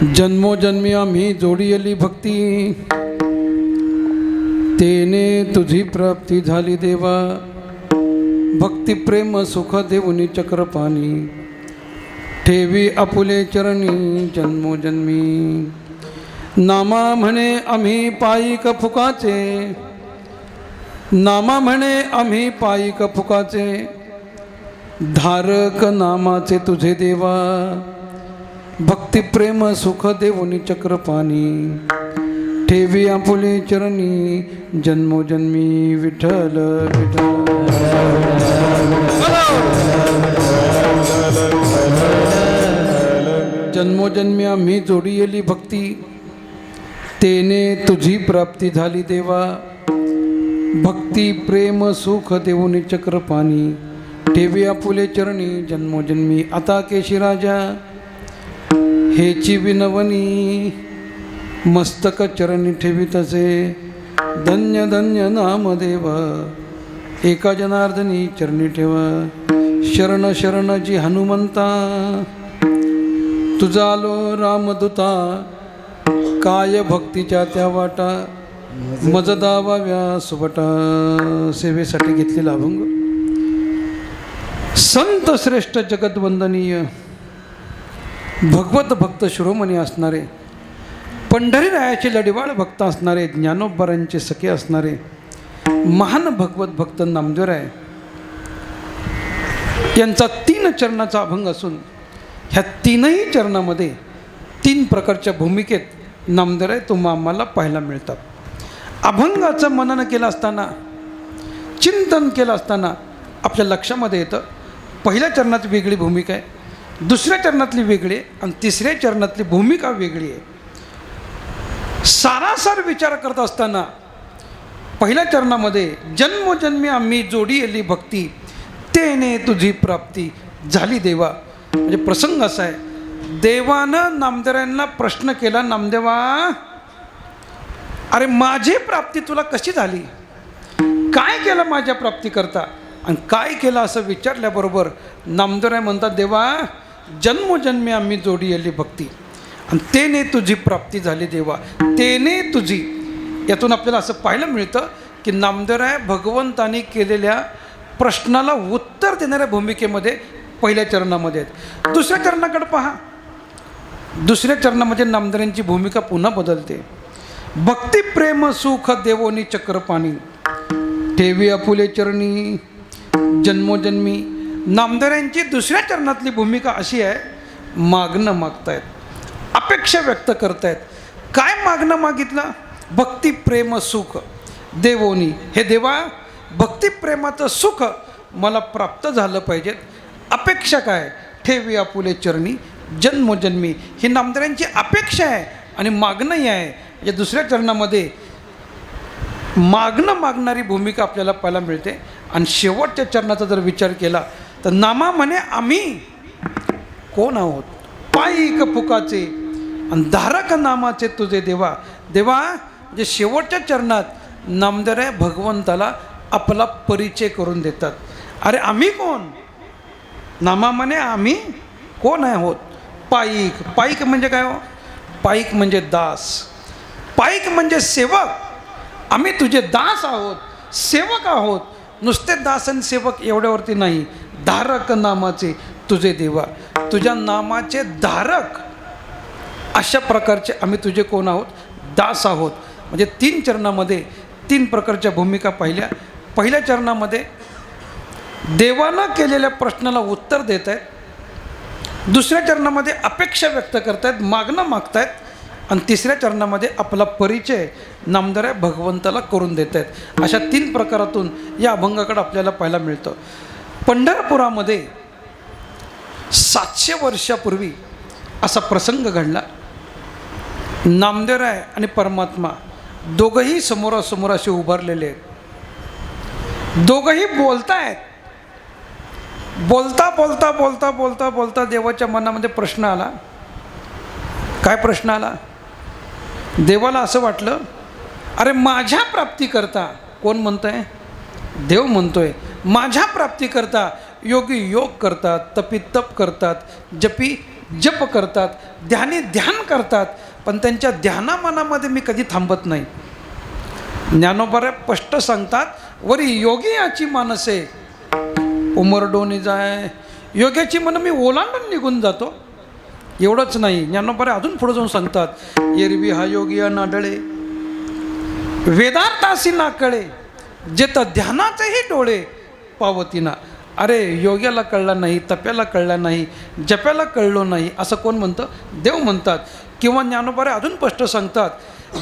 जन्मोजन्मी आम्ही जोडियली भक्ती, तेने तुझी प्राप्ती झाली देवा. भक्ती प्रेम सुख देऊनी चक्रपाणी, ठेवी आपुले चरणी जन्मोजन्मी. नामा म्हणे आम्ही पायिक फुकाचे, नामा म्हणे आम्ही पायिक फुकाचे, धारक नामाचे तुझे देवा. भक्ती प्रेम सुख देऊनी चक्रपाणी, ठेवी आपुले चरणी जन्मोजन्मी. विठ्ठल विठ्ठल. जन्मोजन्मी आम्ही जोडियली भक्ती, तेने तुझी प्राप्ती झाली देवा. भक्ती प्रेम सुख देऊनी चक्रपाणी, ठेवी आपुले चरणी जन्मोजन्मी. आता केशी राजा हेची विनवणी, मस्तक चरणी ठेवीतसे. धन्य धन्य नामदेव, एका जनार्दनी चरणी ठेवा. शरण शरण जी हनुमंता, तुझा आलो रामदूता. काय भक्तीच्या त्या वाटा, मज दावाव्या सुबटा. सेवेसाठी घेतलेला अभंग. संत श्रेष्ठ जगतवंदनीय भगवत भक्त शिरोमणी असणारे, पंढरीरायाचे लढीवाळ भक्त असणारे, ज्ञानोबरांचे सखे असणारे महान भगवत भक्त नामदेवराय यांचा 3 चरणाचा अभंग असून, ह्या 3ही चरणामध्ये 3 प्रकारच्या भूमिकेत नामदेवराय तुम्हा आम्हाला पाहायला मिळतात. अभंगाचं मनन केलं असताना, चिंतन केलं असताना आपल्या लक्षामध्ये येतं, पहिल्या चरणात वेगळी भूमिका आहे, दुसऱ्या चरणातली वेगळी आहे आणि तिसऱ्या चरणातली भूमिका वेगळी आहे. सारासार विचार करत असताना पहिल्या चरणामध्ये जन्मोजन्मी आम्ही जोडियली भक्ती, तेने तुझी प्राप्ती झाली देवा. म्हणजे प्रसंग असा आहे, देवानं नामदेवांना प्रश्न केला, नामदेवा अरे माझी प्राप्ती तुला कशी झाली, काय केलं माझ्या प्राप्तीकरता आणि काय केलं असं विचारल्याबरोबर नामदेवराय म्हणतात, देवा जन्मोजन्मी आम्ही जोडियली भक्ती आणि तेने तुझी प्राप्ती झाली देवा. तेने तुझी, यातून आपल्याला असं पाहायला मिळतं की नामदेवराय भगवंतानी केलेल्या प्रश्नाला उत्तर देणाऱ्या भूमिकेमध्ये पहिल्या चरणामध्ये आहेत. दुसऱ्या चरणाकडे पहा, दुसऱ्या चरणामध्ये नामदेवरांची भूमिका पुन्हा बदलते. भक्ती प्रेम सुख देवोनी चक्रपाणी, ठेवी आपुले चरणी जन्मोजन्मी. नामदेवरांची दुसऱ्या चरणातली भूमिका अशी आहे, मागणं मागतायत, अपेक्षा व्यक्त करतायत. काय मागणं मागितलं? भक्ती प्रेम सुख देवोनी. हे देवा भक्ती प्रेमाचं सुख मला प्राप्त झालं पाहिजेत. अपेक्षा काय? ठेवी आपुले चरणी जन्मोजन्मी. ही नामदेवरांची अपेक्षा आहे आणि मागणंही आहे. या दुसऱ्या चरणामध्ये मागणं मागणारी भूमिका आपल्याला पाहायला मिळते. आणि शेवटच्या चरणाचा जर विचार केला तर नामा म्हणे आम्ही कोण आहोत, पायिक फुकाचे आणि धारक नामाचे तुझे देवा. देवा म्हणजे शेवटच्या चरणात नामदेवराय भगवंताला आपला परिचय करून देतात. अरे आम्ही कोण? नामा म्हणे आम्ही कोण आहोत? पायिक. पायिक म्हणजे काय हो? पायिक म्हणजे दास, पायिक म्हणजे सेवक. आम्ही तुझे दास आहोत, सेवक आहोत. नुसते दास आणि सेवक एवढ्यावरती नाही, धारक नामाचे तुझे देवा. तुझ्या नामाचे धारक अशा प्रकारचे आम्ही तुझे कोण आहोत? दास आहोत. म्हणजे 3 चरणामध्ये 3 प्रकारच्या भूमिका पाहिल्या. पहिल्या चरणामध्ये देवानं केलेल्या प्रश्नाला उत्तर देत आहेत, दुसऱ्या चरणामध्ये अपेक्षा व्यक्त करतायत, मागणं मागतायत आणि तिसऱ्या चरणामध्ये आपला परिचय नामदेवराय भगवंताला करून देत आहेत. अशा 3 प्रकारातून या अभंगाकडे आपल्याला पाहायला मिळतं. पंढरपुरामध्ये 700 वर्षापूर्वी असा प्रसंग घडला. नामदेवराय आणि परमात्मा दोघंही समोरासमोर असे उभारलेले आहेत. दोघंही बोलतायत. बोलता बोलता बोलता बोलता बोलता देवाच्या मनामध्ये प्रश्न आला. काय प्रश्न आला? देवाला असं वाटलं, अरे माझ्या प्राप्तीकरता, कोण म्हणतंय? देव म्हणतोय, माझ्या प्राप्तीकरता योगी योग करतात, तपी तप करतात, जपी जप करतात, ध्यान करतात, पण त्यांच्या ध्यानामनामध्ये मी कधी थांबत नाही. ज्ञानोबा स्पष्ट सांगतात, वरी योगी याची मानसे उमरडोनी जाय. योग्याची मन मी ओलांडून निघून जातो. एवढंच नाही, ज्ञानोबा अजून पुढे जाऊन सांगतात, एरवी हा योगी नाडळे वेदार्थासी ना कळे, जेत ध्यानाचेही डोळे पावतीना. अरे योग्याला कळला नाही, तप्याला कळला नाही, जप्याला कळलो नाही असं कोण म्हणतं? देव म्हणतात. किंवा ज्ञानोबा अजून स्पष्ट सांगतात,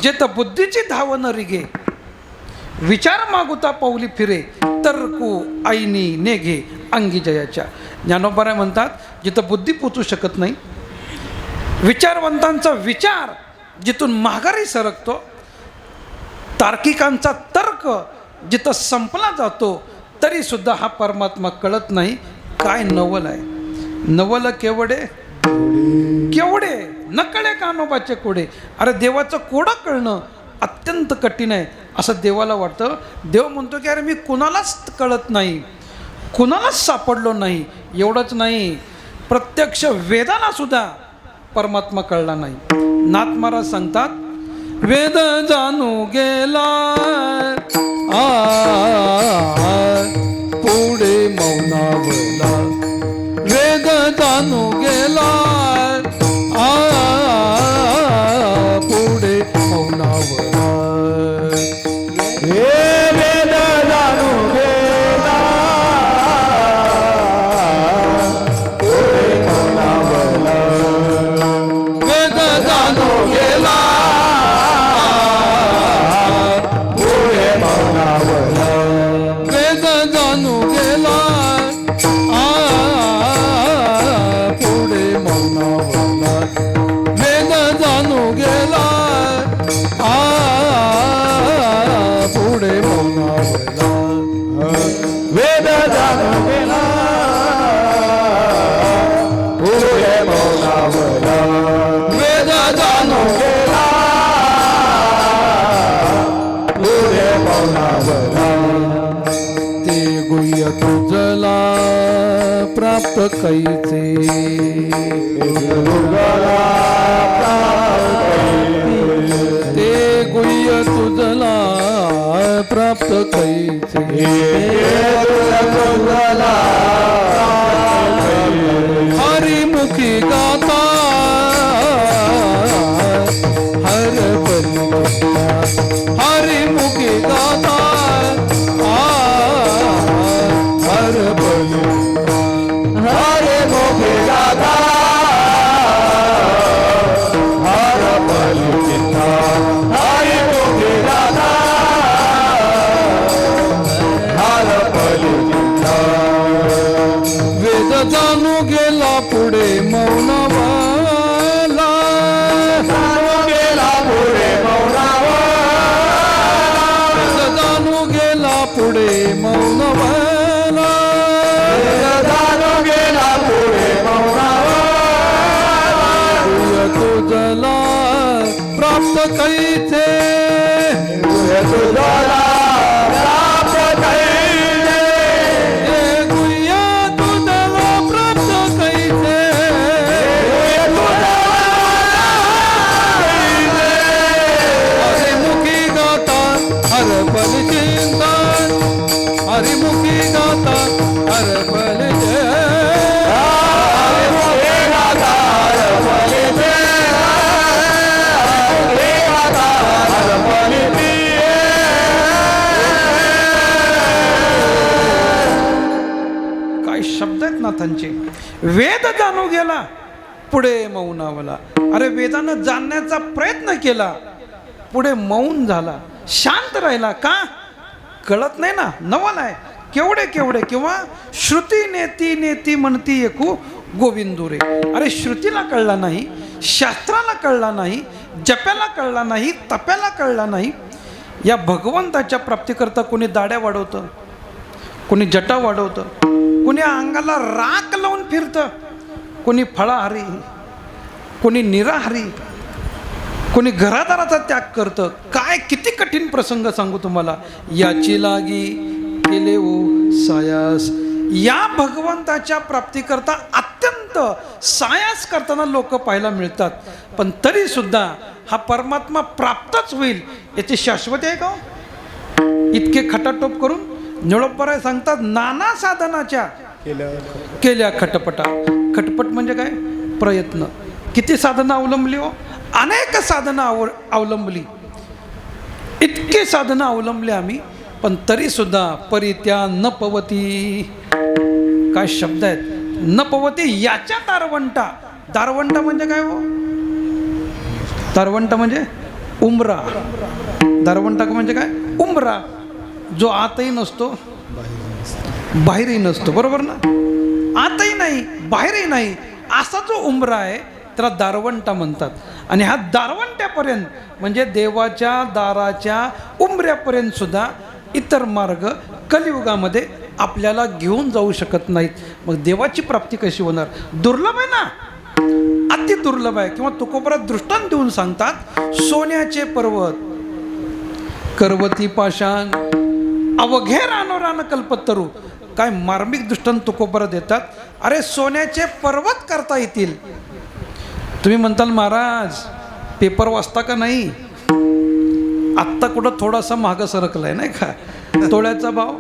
जेत बुद्धीची धावन रिगे, विचार मागुता पाऊली फिरे, तर्कू आईनी नेघे अंगी जयाच्या. ज्ञानोबा म्हणतात, जिथं बुद्धी पोचू शकत नाही, विचारवंतांचा विचार जिथून माघारी सरकतो, तार्किकांचा तर्क जिथं संपला जातो, तरी सुद्धा हा परमात्मा कळत नाही. काय नवल आहे, नवल केवढे केवढे नकळे कानोबाचे कोडे. अरे देवाचं कोडं कळणं अत्यंत कठीण आहे असं देवाला वाटतं. देव म्हणतो की अरे मी कुणालाच कळत नाही, कुणालाच सापडलो नाही. एवढंच नाही, प्रत्यक्ष वेदाला सुद्धा परमात्मा कळला नाही. नाथ महाराज सांगतात, वेद जाणू गेला पुढे मौनावला, वेद जाणू गेला पुढे मौनावला. वेद जाणू गेला पुढे मौनावला, वेद जाणू गेला पुढे मौनावला, वेद जाणू गेला पुढे मौनावला, वेद जाणू गेला पुढे मौनावला, वेद जाणू गेला पुढे मौनावला, वेद जाणू गेला पुढे मौनावला. ते गुह्य तुझला प्राप्त कैचे, ते गुह्य तुझला प्राप्त कैचे, हरिमुखी गाता हर बलिता, हरिमुखी गाता हर बलिता, हरिमुखी गाता हर बलिता, हरिमुखी गाता हर बलिता. वेद जाणू गेला पुढे मौनावाला, जाणू गेला पुढे मौनावाला, वेद जाणू गेला पुढे मौनावाला, वेद जाणू गेला पुढे मौनावाला, तुझला प्राप्त कैचे, तुझला प्राप्त कैचे, गुह्य तुझला प्राप्त कैचे, हरिमुखी गाता हर बल चिंतन, हरिमुखी गाता हर बल हरिमुखी गाता हर बल हर बल. काय शब्द आहेत नाथांचे. वेद जाणू गेला पुढे मौनावला. अरे वेदानं जाणण्याचा प्रयत्न केला, पुढे मौन झाला, शांत राहिला. का कळत नाही ना, नवल आहे. केवढे केवढे. किंवा श्रुती नेती नेती म्हणती एकू गोविंदुरे. अरे श्रुतीला कळला नाही, शास्त्राला कळला नाही, जप्याला कळला नाही, तप्याला कळला नाही. या भगवंताच्या प्राप्तीकरता कोणी दाड्या वाढवतं, कोणी जटा वाढवतं, कोणी अंगाला राख लावून फिरतं, कोणी फळाहारी, कोणी निराहारी, कोणी घरादाराचा त्याग करतं. काय किती कठीण प्रसंग सांगू तुम्हाला. याची लागी केले ओ सायास. या भगवंताच्या प्राप्तीकरता अत्यंत अनंत सायास करताना लोक पाहायला मिळतात, पण तरीसुद्धा हा परमात्मा प्राप्तच होईल याची शाश्वती आहे का हो? इतके खटाटोप करून निळोपराय सांगतात, नाना साधनाच्या केल्या खटपटा. खटपट म्हणजे काय? प्रयत्न. किती साधनं अवलंबली हो? अनेक साधनं अवलंबली, इतके साधनं अवलंबले आम्ही, पण तरीसुद्धा परित्या न पवती. काय शब्द आहेत? न पवती याच्या दारवंटा. दारवंटा म्हणजे काय हो? दारवंटा म्हणजे उमरा. दारवंटा म्हणजे काय? उमरा, जो आतही नसतो बाहेरही नसतो, बरोबर ना? आतही नाही बाहेरही नाही, असा जो उमरा आहे त्याला दारवंटा म्हणतात. आणि हा दारवंट्यापर्यंत म्हणजे देवाच्या दाराच्या उंबऱ्यापर्यंत सुद्धा इतर मार्ग कलियुगामध्ये आपल्याला घेऊन जाऊ शकत नाहीत. मग देवाची प्राप्ती कशी होणार? दुर्लभ आहे ना, अति दुर्लभ आहे. किंवा तुकोबरात दृष्टांत देऊन सांगतात, सोन्याचे पर्वत, करवती पाषाण, अवघे रानोरान कल्पतरू. काय मार्मिक दृष्टांत तुकोबरा देतात. अरे सोन्याचे पर्वत करता येतील. तुम्ही म्हणताल महाराज पेपर वाचता का नाही? आत्ता कुठं थोडासा मागं सरकलाय नाही का? तोळ्याचा भाव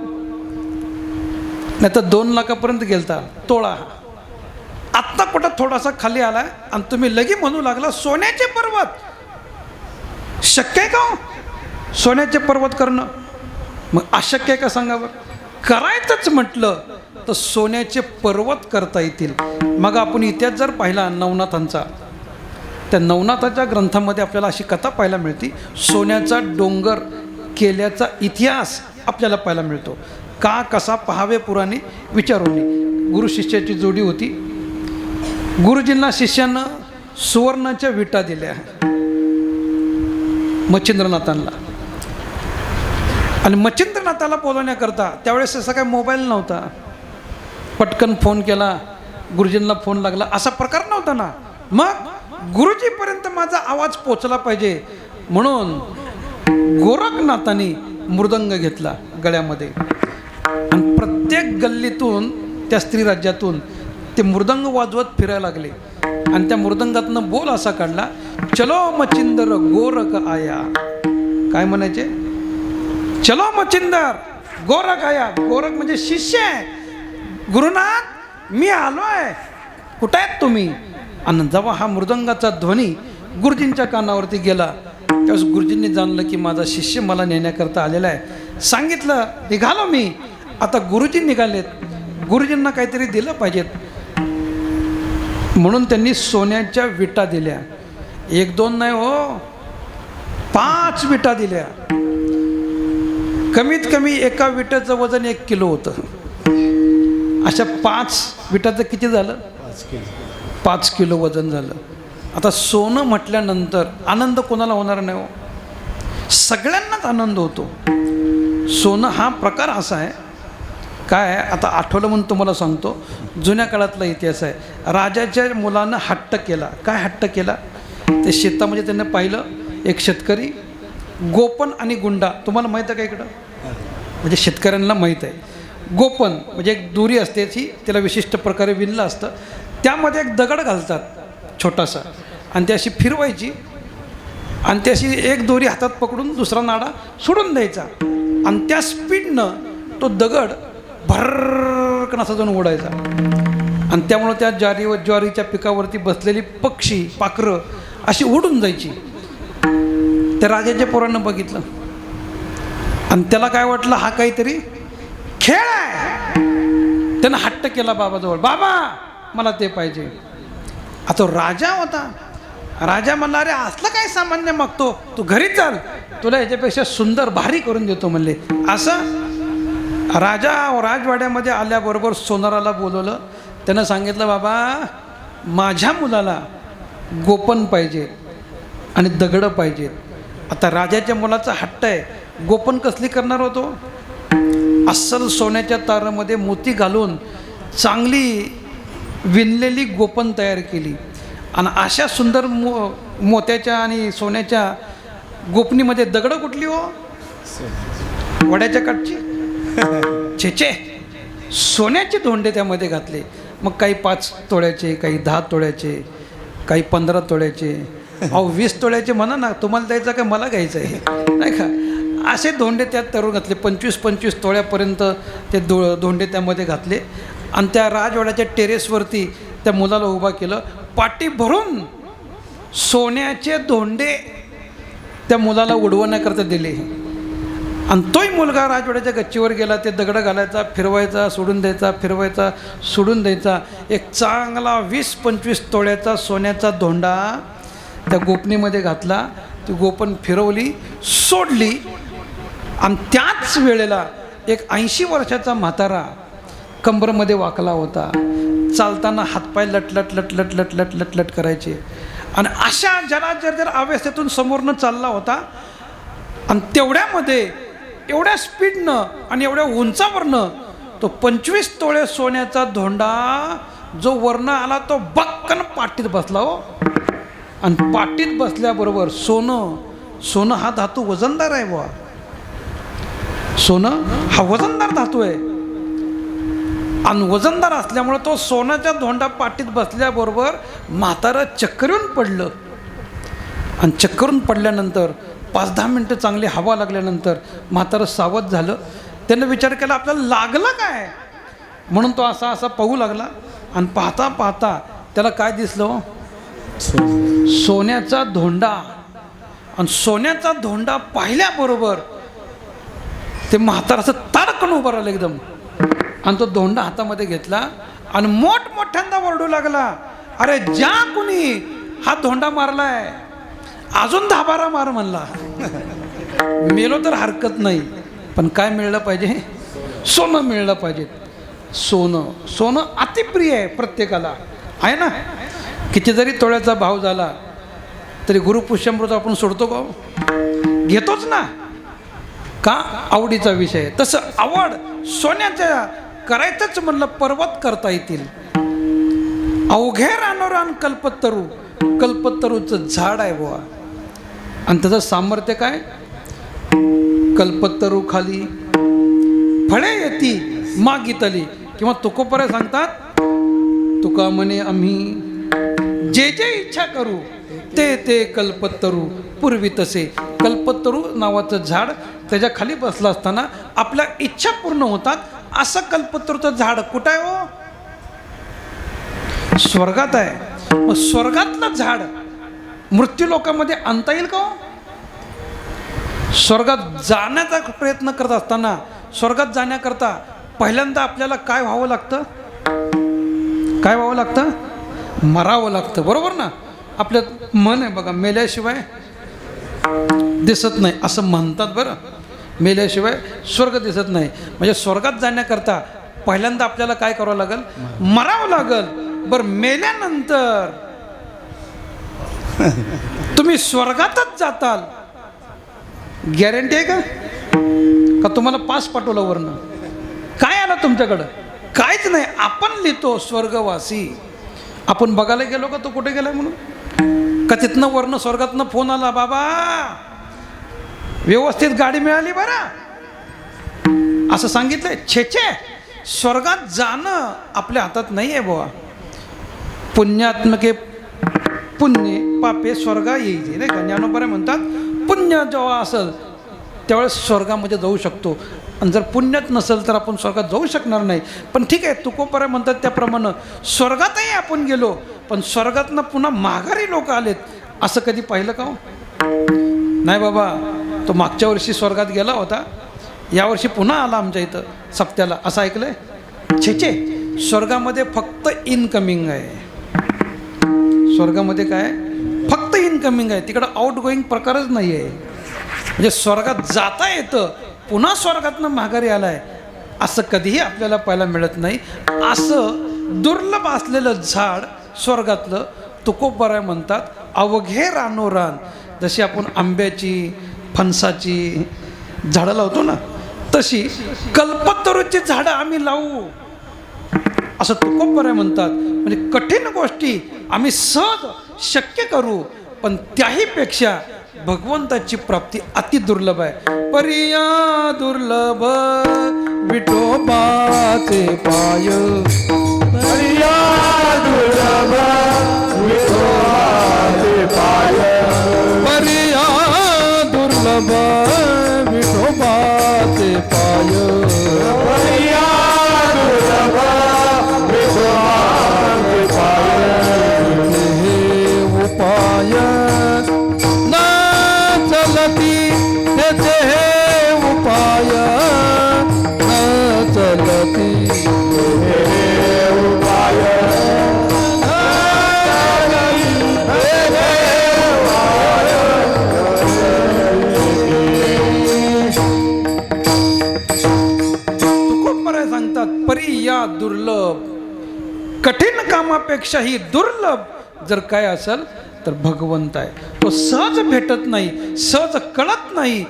नाही तर 2 लाखापर्यंत गेलता तोळा. आत्ता कुठं थोडासा खाली आलाय आणि तुम्ही लगी म्हणू लागला सोन्याचे पर्वत. शक्य आहे का हो सोन्याचे पर्वत करणं? मग अशक्य आहे का सांगा बरं? करायचंच म्हटलं तर सोन्याचे पर्वत करता येतील. मग आपण इतिहास जर पाहिला नवनाथांचा, त्या नवनाथाच्या ग्रंथामध्ये आपल्याला अशी कथा पाहायला मिळते, सोन्याचा डोंगर केल्याचा इतिहास आपल्याला पाहायला मिळतो. का कसा पहावे पुराणे विचारून. गुरु शिष्याची जोडी होती. गुरुजींना शिष्यानं सुवर्णाच्या विटा दिल्या मच्छिंद्रनाथांना. आणि मच्छिंद्रनाथाला बोलवण्याकरता त्यावेळेस असा काय मोबाईल नव्हता, पटकन फोन केला, गुरुजींना फोन लागला, असा प्रकार नव्हता ना. मग गुरुजीपर्यंत माझा आवाज पोचला पाहिजे म्हणून गोरखनाथांनी मृदंग घेतला गळ्यामध्ये आणि प्रत्येक गल्लीतून त्या स्त्री राज्यातून ते मृदंग वाजवत फिरायला लागले. आणि त्या मृदंगातनं बोल असा काढला, चलो मच्छिंदर गोरख आया. काय म्हणायचे? चलो मच्छिंदर गोरख आया. गोरख म्हणजे शिष्य आहे. गुरुनाथ मी आलो आहे, कुठं आहेत तुम्ही? आणि जेव्हा हा मृदंगाचा ध्वनी गुरुजींच्या कानावरती गेला त्यावेळेस गुरुजींनी जाणलं की माझा शिष्य मला नेण्याकरता आलेला आहे. सांगितलं निघालो मी. आता गुरुजी निघालेत, गुरुजींना काहीतरी दिलं पाहिजेत म्हणून त्यांनी सोन्याच्या विटा दिल्या. 1-2 नाही हो, 5 विटा दिल्या. कमीत कमी एका विट्याचं वजन 1 किलो होतं. अशा 5 विटाचं किती झालं? 5 किलो वजन झालं. आता सोनं म्हटल्यानंतर आनंद कोणाला होणार नाही हो? सगळ्यांनाच आनंद होतो. सोनं हा प्रकार असा आहे, काय आता आठवलं म्हणून तुम्हाला सांगतो. जुन्या काळातला इतिहास आहे. राजाच्या मुलानं हट्ट केला. काय हट्ट केला? ते शेतामध्ये त्यांनी पाहिलं एक शेतकरी गोपन आणि गुंडा. तुम्हाला माहीत आहे का इकडं? म्हणजे शेतकऱ्यांना माहीत आहे. गोपन म्हणजे एक दोरी असते ती, त्याला विशिष्ट प्रकारे विणलं असतं, त्यामध्ये एक दगड घालतात छोटासा आणि ती अशी फिरवायची आणि ती अशी एक दोरी हातात पकडून दुसरा नाडा सोडून द्यायचा आणि त्या स्पीडनं तो दगड भरकन असा जाऊन उडायचा. आणि त्यामुळं त्या ज्वारीच्या पिकावरती बसलेली पक्षी पाखरं अशी उडून जायची. त्या राजाच्या पोरानं बघितलं आणि त्याला काय वाटलं हा काहीतरी खेळ आहे. त्यानं हट्ट केला बाबाजवळ, बाबा मला ते पाहिजे. आता राजा होता. राजा म्हणला अरे असलं काय सामान्य मागतो, तू घरी चाल, तुला ह्याच्यापेक्षा सुंदर भारी करून देतो म्हणले. असं राजा राजवाड्यामध्ये आल्याबरोबर सोनाराला बोलवलं. त्यानं सांगितलं बाबा माझ्या मुलाला गोपन पाहिजे आणि दगडं पाहिजेत. आता राजाच्या मुलाचा हट्ट आहे. गोपन कसली करणार होतो? अस्सल सोन्याच्या तारामध्ये मोती घालून चांगली विणलेली गोपन तयार केली आणि अशा सुंदर मोत्याच्या आणि सोन्याच्या गोपनीमध्ये दगडं कुठली हो? वड्याच्या काठची. छेचे सोन्याचे धोंडे त्यामध्ये घातले मग काही 5 तोळ्याचे, काही 10 तोळ्याचे, काही 15 तोळ्याचे. अहो 20 तोळ्याचे म्हणा ना, तुम्हाला द्यायचं का मला घ्यायचं आहे, नाही का. असे धोंडे त्यात तरुण घातले. 25-25 तोळ्यापर्यंत ते धोंडे त्यामध्ये घातले आणि त्या राजवाड्याच्या टेरेसवरती त्या मुलाला उभा केलं. पाटी भरून सोन्याचे धोंडे त्या मुलाला उडवण्याकरता दिले. आणि तोही मुलगा राजवाड्याच्या गच्चीवर गेला. ते दगडं घालायचा, फिरवायचा, सोडून द्यायचा, फिरवायचा, सोडून द्यायचा. एक चांगला 20-25 तोळ्याचा सोन्याचा धोंडा त्या गोपणीमध्ये घातला. ती गोपन फिरवली, सोडली. आणि त्याच वेळेला एक 80 वर्षाचा म्हातारा कंबरमध्ये वाकला होता. चालताना हातपाय लटलट लटलट लटलट लटलट करायचे. आणि अशा जरा अवस्थेतून समोरनं चालला होता. आणि तेवढ्यामध्ये एवढ्या स्पीडनं आणि एवढ्या उंचावरनं तो 25 तोळे सोन्याचा धोंडा जो वरनं आला तो बक्कन पाटीत बसला हो. आणि पाटीत बसल्याबरोबर सोनं हा धातू वजनदार आहे बुवा. सोनं हा वजनदार धातू आहे. आणि वजनदार असल्यामुळे तो सोन्याचा धोंडा पाटीत बसल्याबरोबर म्हातारं चक्करून पडलं. आणि चक्करून पडल्यानंतर 5-10 मिनटं चांगली हवा लागल्यानंतर म्हातारं सावध झालं. त्यानं विचार केला आपल्याला लागलं काय, म्हणून तो असा पाहू लागला. आणि पाहता पाहता त्याला काय दिसलं, सोन्याचा धोंडा. आणि सोन्याचा धोंडा पाहिल्याबरोबर ते म्हाताराचं ताडकन उभं राहिलं एकदम. आणि तो धोंडा हातामध्ये घेतला आणि मोठमोठ्यांदा ओरडू लागला, अरे ज्या कुणी हा धोंडा मारलाय अजून 10-12 मार म्हणला. मेलो तर हरकत नाही, पण काय मिळलं पाहिजे, सोनं मिळलं पाहिजे. सोनं अतिप्रिय आहे प्रत्येकाला, आहे ना. किती जरी तोळ्याचा भाव झाला तरी गुरुपुष्यामृत आपण सोडतो का, घेतोच ना. का, आवडीचा विषय. तसं आवड सोन्याच्या करायचंच म्हणलं पर्वत करता येतील. अवघे रानोरान कल्पतरूचं झाड आहे बुवा. आणि त्याचं सामर्थ्य काय, कल्पतरू खाली फळे येती मागितली. किंवा तुकोपरे सांगतात, तुका म्हणे आम्ही जे इच्छा करू ते कल्पतरू पूर्वी तसे. कल्पतरू नावाचं झाड, त्याच्या खाली बसलं असताना आपल्या इच्छा पूर्ण होतात. असं कल्पतरूचं झाड कुठं आहे हो, स्वर्गात आहे. मग स्वर्गातलं झाड मृत्यू लोकांमध्ये आणता येईल का हो? स्वर्गात जाण्याचा प्रयत्न करत असताना, स्वर्गात जाण्याकरता पहिल्यांदा आपल्याला काय व्हावं लागतं, काय व्हावं लागतं, मरावं लागतं, बरोबर ना. आपल्यात मन आहे बघा, मेल्याशिवाय दिसत नाही असं म्हणतात बरं. मेल्याशिवाय स्वर्ग दिसत नाही. म्हणजे स्वर्गात जाण्याकरता पहिल्यांदा आपल्याला काय करावं लागेल, मरावं लागेल. बरं, मेल्यानंतर तुम्ही स्वर्गातच जाताल, गॅरंटी आहे का तुम्हाला पास पाठवलं वरनं, काय आलं तुमच्याकडं, काहीच नाही. आपण लिहितो स्वर्गवासी. आपण बघायला गेलो का तो कुठे गेलाय म्हणून, का तिथनं वरनं स्वर्गातनं फोन आला, बाबा व्यवस्थित गाडी मिळाली बरं, असं सांगितलंय. छे, स्वर्गात जाणं आपल्या हातात नाही आहे बुवा. पुण्यात्मके पुण्य पापे स्वर्गा येईल, नाही का. ज्ञानोबा म्हणतात पुण्य जेव्हा असेल त्यावेळेस स्वर्गामध्ये जाऊ शकतो. आणि जर पुण्यात नसेल तर आपण स्वर्गात जाऊ शकणार नाही. पण ठीक आहे, तुकोपरे म्हणतात त्याप्रमाणे स्वर्गातही आपण गेलो, पण स्वर्गातनं पुन्हा माघारी लोक आलेत असं कधी पाहिलं का हो? नाही बाबा, तो मागच्या वर्षी स्वर्गात गेला होता, यावर्षी पुन्हा आला आमच्या इथं सप्त्याला, असं ऐकलंय. छे, स्वर्गामध्ये फक्त इनकमिंग आहे. स्वर्गामध्ये काय, फक्त इनकमिंग आहे. तिकडं आउट गोईंग प्रकारच नाही आहे. म्हणजे स्वर्गात जाता येतं, पुन्हा स्वर्गातनं माघारी आलाय असं कधीही आपल्याला पाहायला मिळत नाही. असं दुर्लभ असलेलं झाड स्वर्गातलं तुकोबराय म्हणतात, अवघे रानोरान. जशी आपण आंब्याची, फणसाची झाडं लावतो ना, तशी कल्पतरूची झाडं आम्ही लावू असं तुकोबराय म्हणतात. म्हणजे कठीण गोष्टी आम्ही सहज शक्य करू, पण त्याहीपेक्षा भगवंताची प्राप्ती अति दुर्लभ आहे. परिया दुर्लभ विठोबाचे पाय परिया दुर्लभ विठोबाचे पाय परिया दुर्लभ विठोबाचे पाय परिया दुर्लभ विठोबाचे पाय हे उपाय ना चलती त्याचे हे उपाय न चलती तुकोबराय सांगतात परिया दुर्लभ कठीण कामापेक्षाही दुर्लभ जर काय असेल तर भगवंत आहे. तो सहज भेटत नाही, सहज कळत नाही,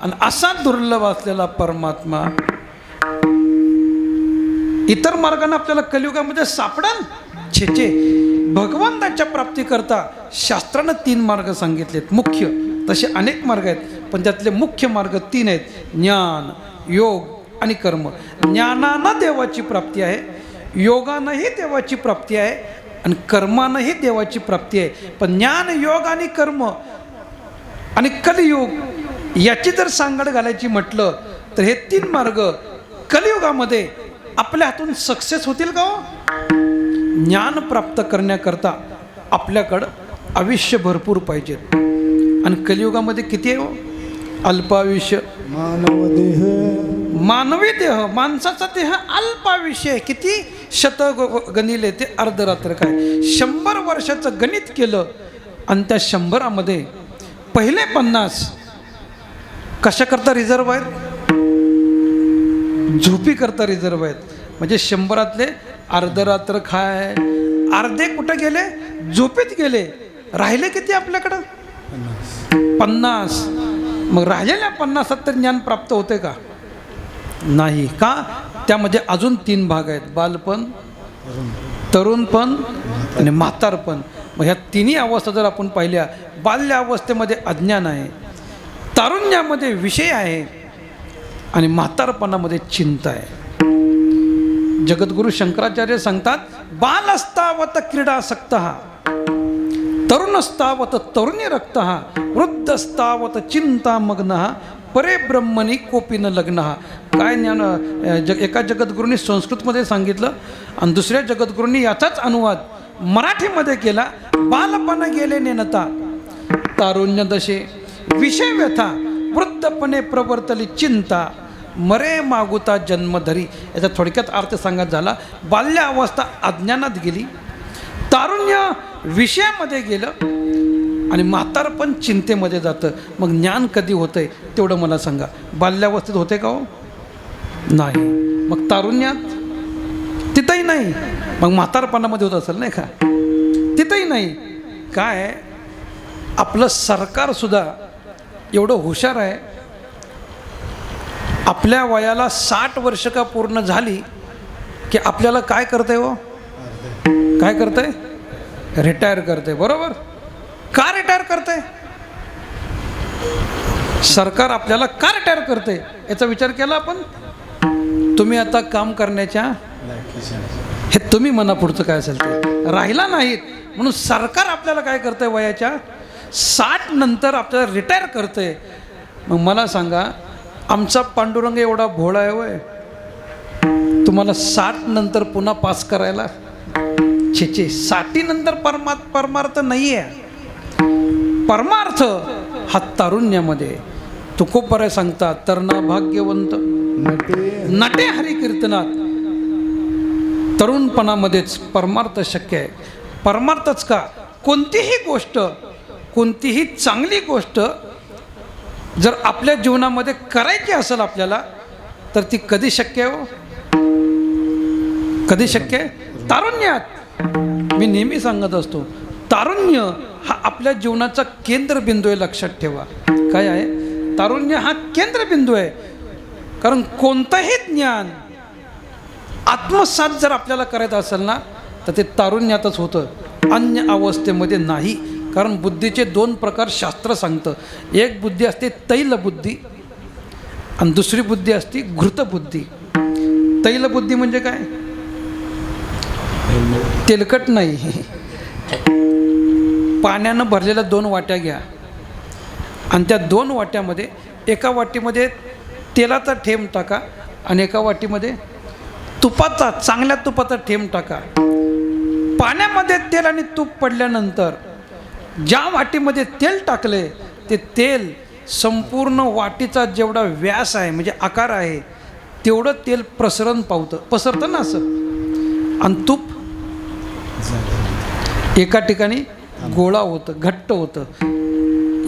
आणि असा दुर्लभ असलेला परमात्मा इतर मार्गाने आपल्याला कलियुगामध्ये सापडेल. छेचे भगवंताच्या प्राप्तीकरता शास्त्रानं 3 मार्ग सांगितलेत मुख्य. तसे अनेक मार्ग आहेत, पण त्यातले मुख्य मार्ग 3 आहेत: ज्ञान, योग आणि कर्म. ज्ञानानं देवाची प्राप्ती आहे, योगानंही देवाची प्राप्ती आहे, आणि कर्मानंही देवाची प्राप्ती आहे. पण ज्ञान, योग आणि कर्म आणि कलियुग याची जर सांगड घालायची म्हटलं तर हे 3 मार्ग कलियुगामध्ये आपल्या हातून सक्सेस होतील का हो? ज्ञान प्राप्त करण्याकरता आपल्याकडं आयुष्य भरपूर पाहिजेत, आणि कलियुगामध्ये किती आहे हो? अल्पायुष्य. मानवी देह, माणसाचा देह अल्पायुष्य आहे. किती गणिले ते अर्धरात्र काय 100 वर्षाचं गणित केलं, आणि त्या 100मध्ये पहिले 50 कशाकरता रिझर्व आहेत? झोपीकरता रिझर्व आहेत. म्हणजे 100रातले अर्धरात्र काय, अर्धे कुठं गेले? झोपेत गेले. राहिले किती आपल्याकडं? 50. मग राहिलेल्या 50 तर ज्ञान प्राप्त होते का? नाही. का? त्यामध्ये अजून 3 भाग आहेत: बालपण, तरुणपण आणि म्हातारपण. मग ह्या 3ही अवस्था जर आपण पाहिल्या, बाल्य अवस्थेमध्ये अज्ञान आहे, तारुण्यामध्ये विषय आहे, आणि म्हातारपणामध्ये चिंता आहे. जगद्गुरु शंकराचार्य सांगतात, बालस्तावत क्रीडासक्तः, तरुणस्तावत तरुणी रक्तः, वृद्धस्तावत चिंतामग्नः, परे ब्रह्मणी कोपी न लग्नः. काय ज्ञान एका जगद्गुरूंनी संस्कृतमध्ये सांगितलं, आणि दुसऱ्या जगद्गुरूंनी याचाच अनुवाद मराठीमध्ये केला. बालपण गेले नेनता, तारुण्य दशे विषय व्यथा, वृद्धपणे प्रवर्तली चिंता, मरे मागुता जन्मधरी. याचा थोडक्यात अर्थ सांगत झाला, बाल्य अवस्था अज्ञानात गेली, तारुण्य विषयामध्ये गेलं, आणि म्हातारपण चिंतेमध्ये जातं. मग ज्ञान कधी होतंय तेवढं मला सांगा. बाल्यावस्थेत होते का हो? नाही. मग तारुण्यात? तिथंही नाही. मग म्हातारपणामध्ये होत असेल नाही का? तिथंही नाही. काय आपलं सरकारसुद्धा एवढं हुशार आहे, आपल्या वयाला 60 वर्ष का पूर्ण झाली की आपल्याला काय करतंय हो? काय करतंय? रिटायर करते. बरोबर. का रिटायर करते? सरकार आपल्याला का रिटायर करते याचा विचार केला आपण? तुम्ही आता काम करण्याच्या, हे तुम्ही मनापुढचं काय असेल ते राहिला नाहीत, म्हणून सरकार आपल्याला काय करतंय? वयाच्या 60 नंतर आपल्याला रिटायर करतंय. मग मला सांगा, आमचा पांडुरंग एवढा भोळा आहे वय तुम्हाला 60 नंतर पुन्हा पास करायला? छेचे, 60 नंतर परमार्थ नाही आहे. परमार्थ हा तारुण्यामध्ये. तुकोबराय सांगतात, तरणा भाग्यवंत नटे हरी कीर्तनात. तरुणपणामध्येच परमार्थ शक्य आहे. परमार्थच का? कोणतीही गोष्ट, कोणतीही चांगली गोष्ट जर आपल्या जीवनामध्ये करायची असेल आपल्याला, तर ती कधी शक्य आहे हो? कधी शक्य आहे? तारुण्यात. मी नेहमी सांगत असतो, तारुण्य हा आपल्या जीवनाचा केंद्रबिंदू आहे. लक्षात ठेवा. काय आहे? तारुण्य हा केंद्रबिंदू आहे. कारण कोणतंही ज्ञान आत्मसात जर आपल्याला करायचं असेल ना, तर ते तारुण्यातच होतं, अन्य अवस्थेमध्ये नाही. कारण बुद्धीचे 2 प्रकार शास्त्र सांगतं. एक बुद्धी असते तैलबुद्धी, आणि दुसरी बुद्धी असते घृतबुद्धी. तैलबुद्धी म्हणजे काय? तेलकट नाही. पाण्यानं भरलेल्या 2 वाट्या घ्या आणि त्या 2 वाट्यामध्ये एका वाटीमध्ये तेलाचा थेंब टाका आणि एका वाटीमध्ये तुपाचा, चांगल्या तुपाचा थेंब टाका. पाण्यामध्ये तेल आणि तूप पडल्यानंतर ज्या वाटीमध्ये तेल टाकले ते तेल संपूर्ण वाटीचा जेवढा व्यास आहे म्हणजे आकार आहे तेवढं तेल पसरतं ना असं. आणि तूप एका ठिकाणी गोळा होतं, घट्ट होतं.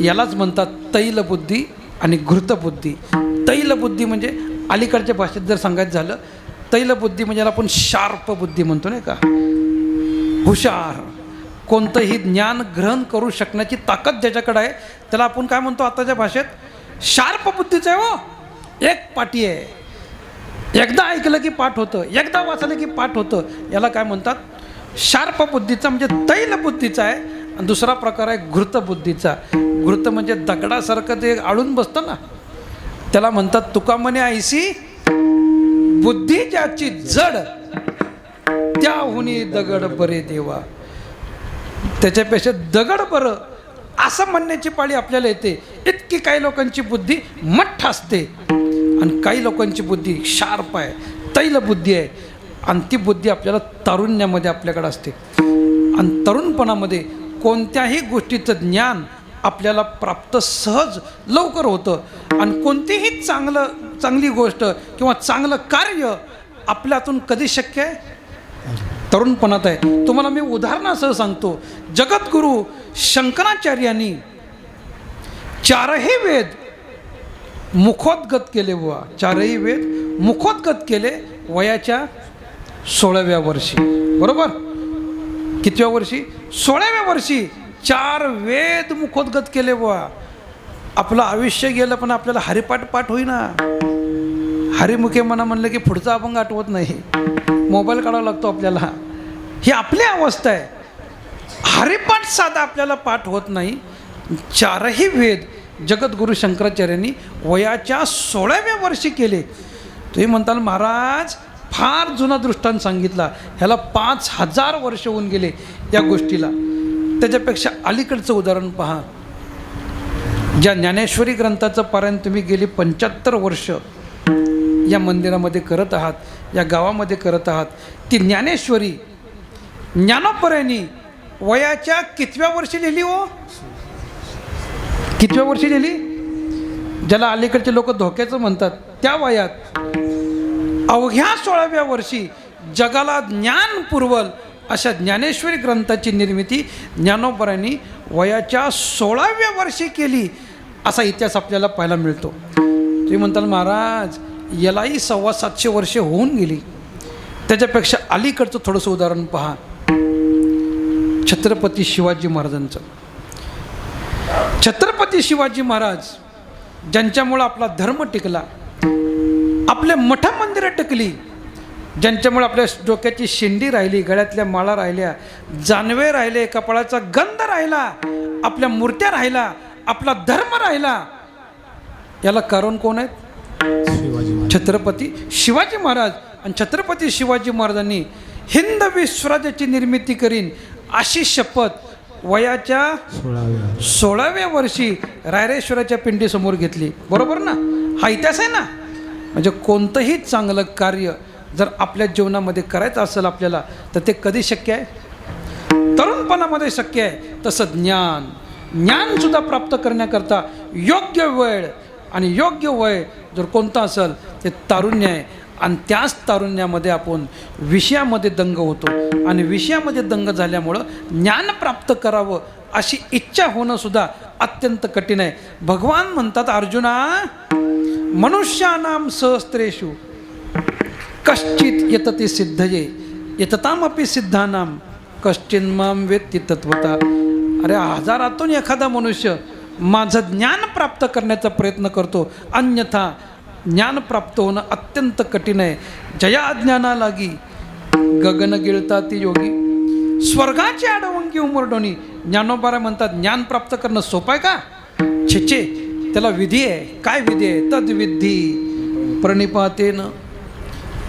यालाच म्हणतात तैलबुद्धी आणि घृतबुद्धी. तैलबुद्धी म्हणजे अलीकडच्या भाषेत जर सांगायचं झालं, तैलबुद्धी म्हणजे आपण शार्प बुद्धी म्हणतो नाही का, हुशार, कोणतंही ज्ञान ग्रहण करू शकण्याची ताकद ज्याच्याकडे आहे त्याला आपण काय म्हणतो आताच्या भाषेत, शार्प बुद्धीचं आहे. हो, एक पाठी आहे, एकदा ऐकलं की पाठ होतं, एकदा वाचलं की पाठ होतं. याला काय म्हणतात, शार्प बुद्धीचा म्हणजे तैलबुद्धीचा आहे. आणि दुसरा प्रकार आहे घृतबुद्धीचा. घृत म्हणजे दगडासारखं ते आळून बसतं ना, त्याला म्हणतात तुका म्हणे ऐसी बुद्धी ज्याची जड त्याहुनी दगड बरे देवा. त्याच्यापेक्षा दगड बरं असं म्हणण्याची पाळी आपल्याला येते. इतकी काही लोकांची बुद्धी मठ्ठ असते आणि काही लोकांची बुद्धी शार्प आहे, तैलबुद्धी आहे. आणि ती बुद्धी आपल्याला तारुण्यामध्ये आपल्याकडे असते. आणि तरुणपणामध्ये कोणत्याही गोष्टीचं ज्ञान आपल्याला प्राप्त सहज लवकर होतं. आणि कोणतीही चांगली गोष्ट किंवा चांगलं कार्य आपल्यातून कधी शक्य आहे, तरुणपणात आहे. तुम्हाला मी उदाहरणासह सांगतो. जगद्गुरू शंकराचार्यांनी 4ही वेद मुखोद्गत केले. 4ही वेद मुखोद्गत केले वयाच्या 16व्या वर्षी. बरोबर, कितव्या वर्षी? 16व्या वर्षी 4 वेद मुखोद्गत केले. आपलं आयुष्य गेलं पण आपल्याला हरिपाठ होईना. हरिमुखे म्हणलं की पुढचा अभंग आठवत नाही, मोबाईल काढावा लागतो आपल्याला. ही आपली अवस्था आहे. हरिपाठ साधा आपल्याला पाठ होत नाही. 4ही वेद जगद्गुरू शंकराचार्यांनी वयाच्या 16व्या वर्षी केले. तुम्ही म्हणताल महाराज फार जुना दृष्टांत सांगितला, ह्याला 5000 वर्ष होऊन गेले या गोष्टीला. त्याच्यापेक्षा अलीकडचं उदाहरण पहा. ज्या ज्ञानेश्वरी ग्रंथाचं पारायण तुम्ही गेली 75 वर्ष या मंदिरामध्ये करत आहात, या गावामध्ये करत आहात, ती ज्ञानेश्वरी ज्ञानोबरायांनी वयाच्या कितव्या वर्षी लिहिली? हो, कितव्या वर्षी लिहिली? ज्याला अलीकडचे लोक धोक्याचं म्हणतात, त्या वयात अवघ्या 16व्या वर्षी जगाला ज्ञान पुरवल अशा ज्ञानेश्वरी ग्रंथाची निर्मिती ज्ञानोबरायांनी वयाच्या 16व्या वर्षी केली असा इतिहास आपल्याला पाहायला मिळतो. तुम्ही म्हणताल महाराज यालाही 750 वर्षे होऊन गेली. त्याच्यापेक्षा अलीकडचं थोडंसं उदाहरण पहा. छत्रपती शिवाजी महाराजांचं. छत्रपती शिवाजी महाराज ज्यांच्यामुळं आपला धर्म टिकला, आपले मठ मंदिरं टिकली, ज्यांच्यामुळे आपल्या डोक्याची शेंडी राहिली, गळ्यातल्या माळा राहिल्या, जानवे राहिले, कपाळाचा गंध राहिला, आपल्या मूर्त्या राहिला, आपला धर्म राहिला, याला कारण कोण आहेत? छत्रपती शिवाजी महाराज. आणि छत्रपती शिवाजी महाराजांनी हिंदवी स्वराज्याची निर्मिती करीन अशी शपथ वयाच्या 16व्या वर्षी रायरेश्वराच्या पिंडीसमोर घेतली. बरोबर ना? हा इतिहास आहे ना. म्हणजे कोणतंही चांगलं कार्य जर आपल्या जीवनामध्ये करायचं असेल आपल्याला तर ते कधी शक्य आहे? तरुणपणामध्ये शक्य आहे. तसं ज्ञानसुद्धा प्राप्त करण्याकरता योग्य वेळ आणि योग्य वय जर कोणतं असेल ते तारुण्य आहे. आणि त्याच तारुण्यामध्ये आपण विषयामध्ये दंग होतो. आणि विषयामध्ये दंग झाल्यामुळं ज्ञान प्राप्त करावं अशी इच्छा होणं सुद्धा अत्यंत कठीण आहे. भगवान म्हणतात अर्जुना, मनुष्यानां सहस्रेषु कश्चित यतते सिद्धये यततामपि सिद्धानां कश्चिन्मां वेत्ति तत्वता. अरे हजारातून एखादा मनुष्य माझं ज्ञान प्राप्त करण्याचा प्रयत्न करतो, अन्यथा ज्ञान प्राप्त होणं अत्यंत कठीण आहे. जया अज्ञाना लागी गगन गिळता ती योगी, स्वर्गाची आडवंगी उमरडोनी. ज्ञानोबा म्हणतात ज्ञान प्राप्त करणं सोपं आहे का? छे, त्याला विधी आहे. काय विधी आहे? तद्विधी प्रणिपातेन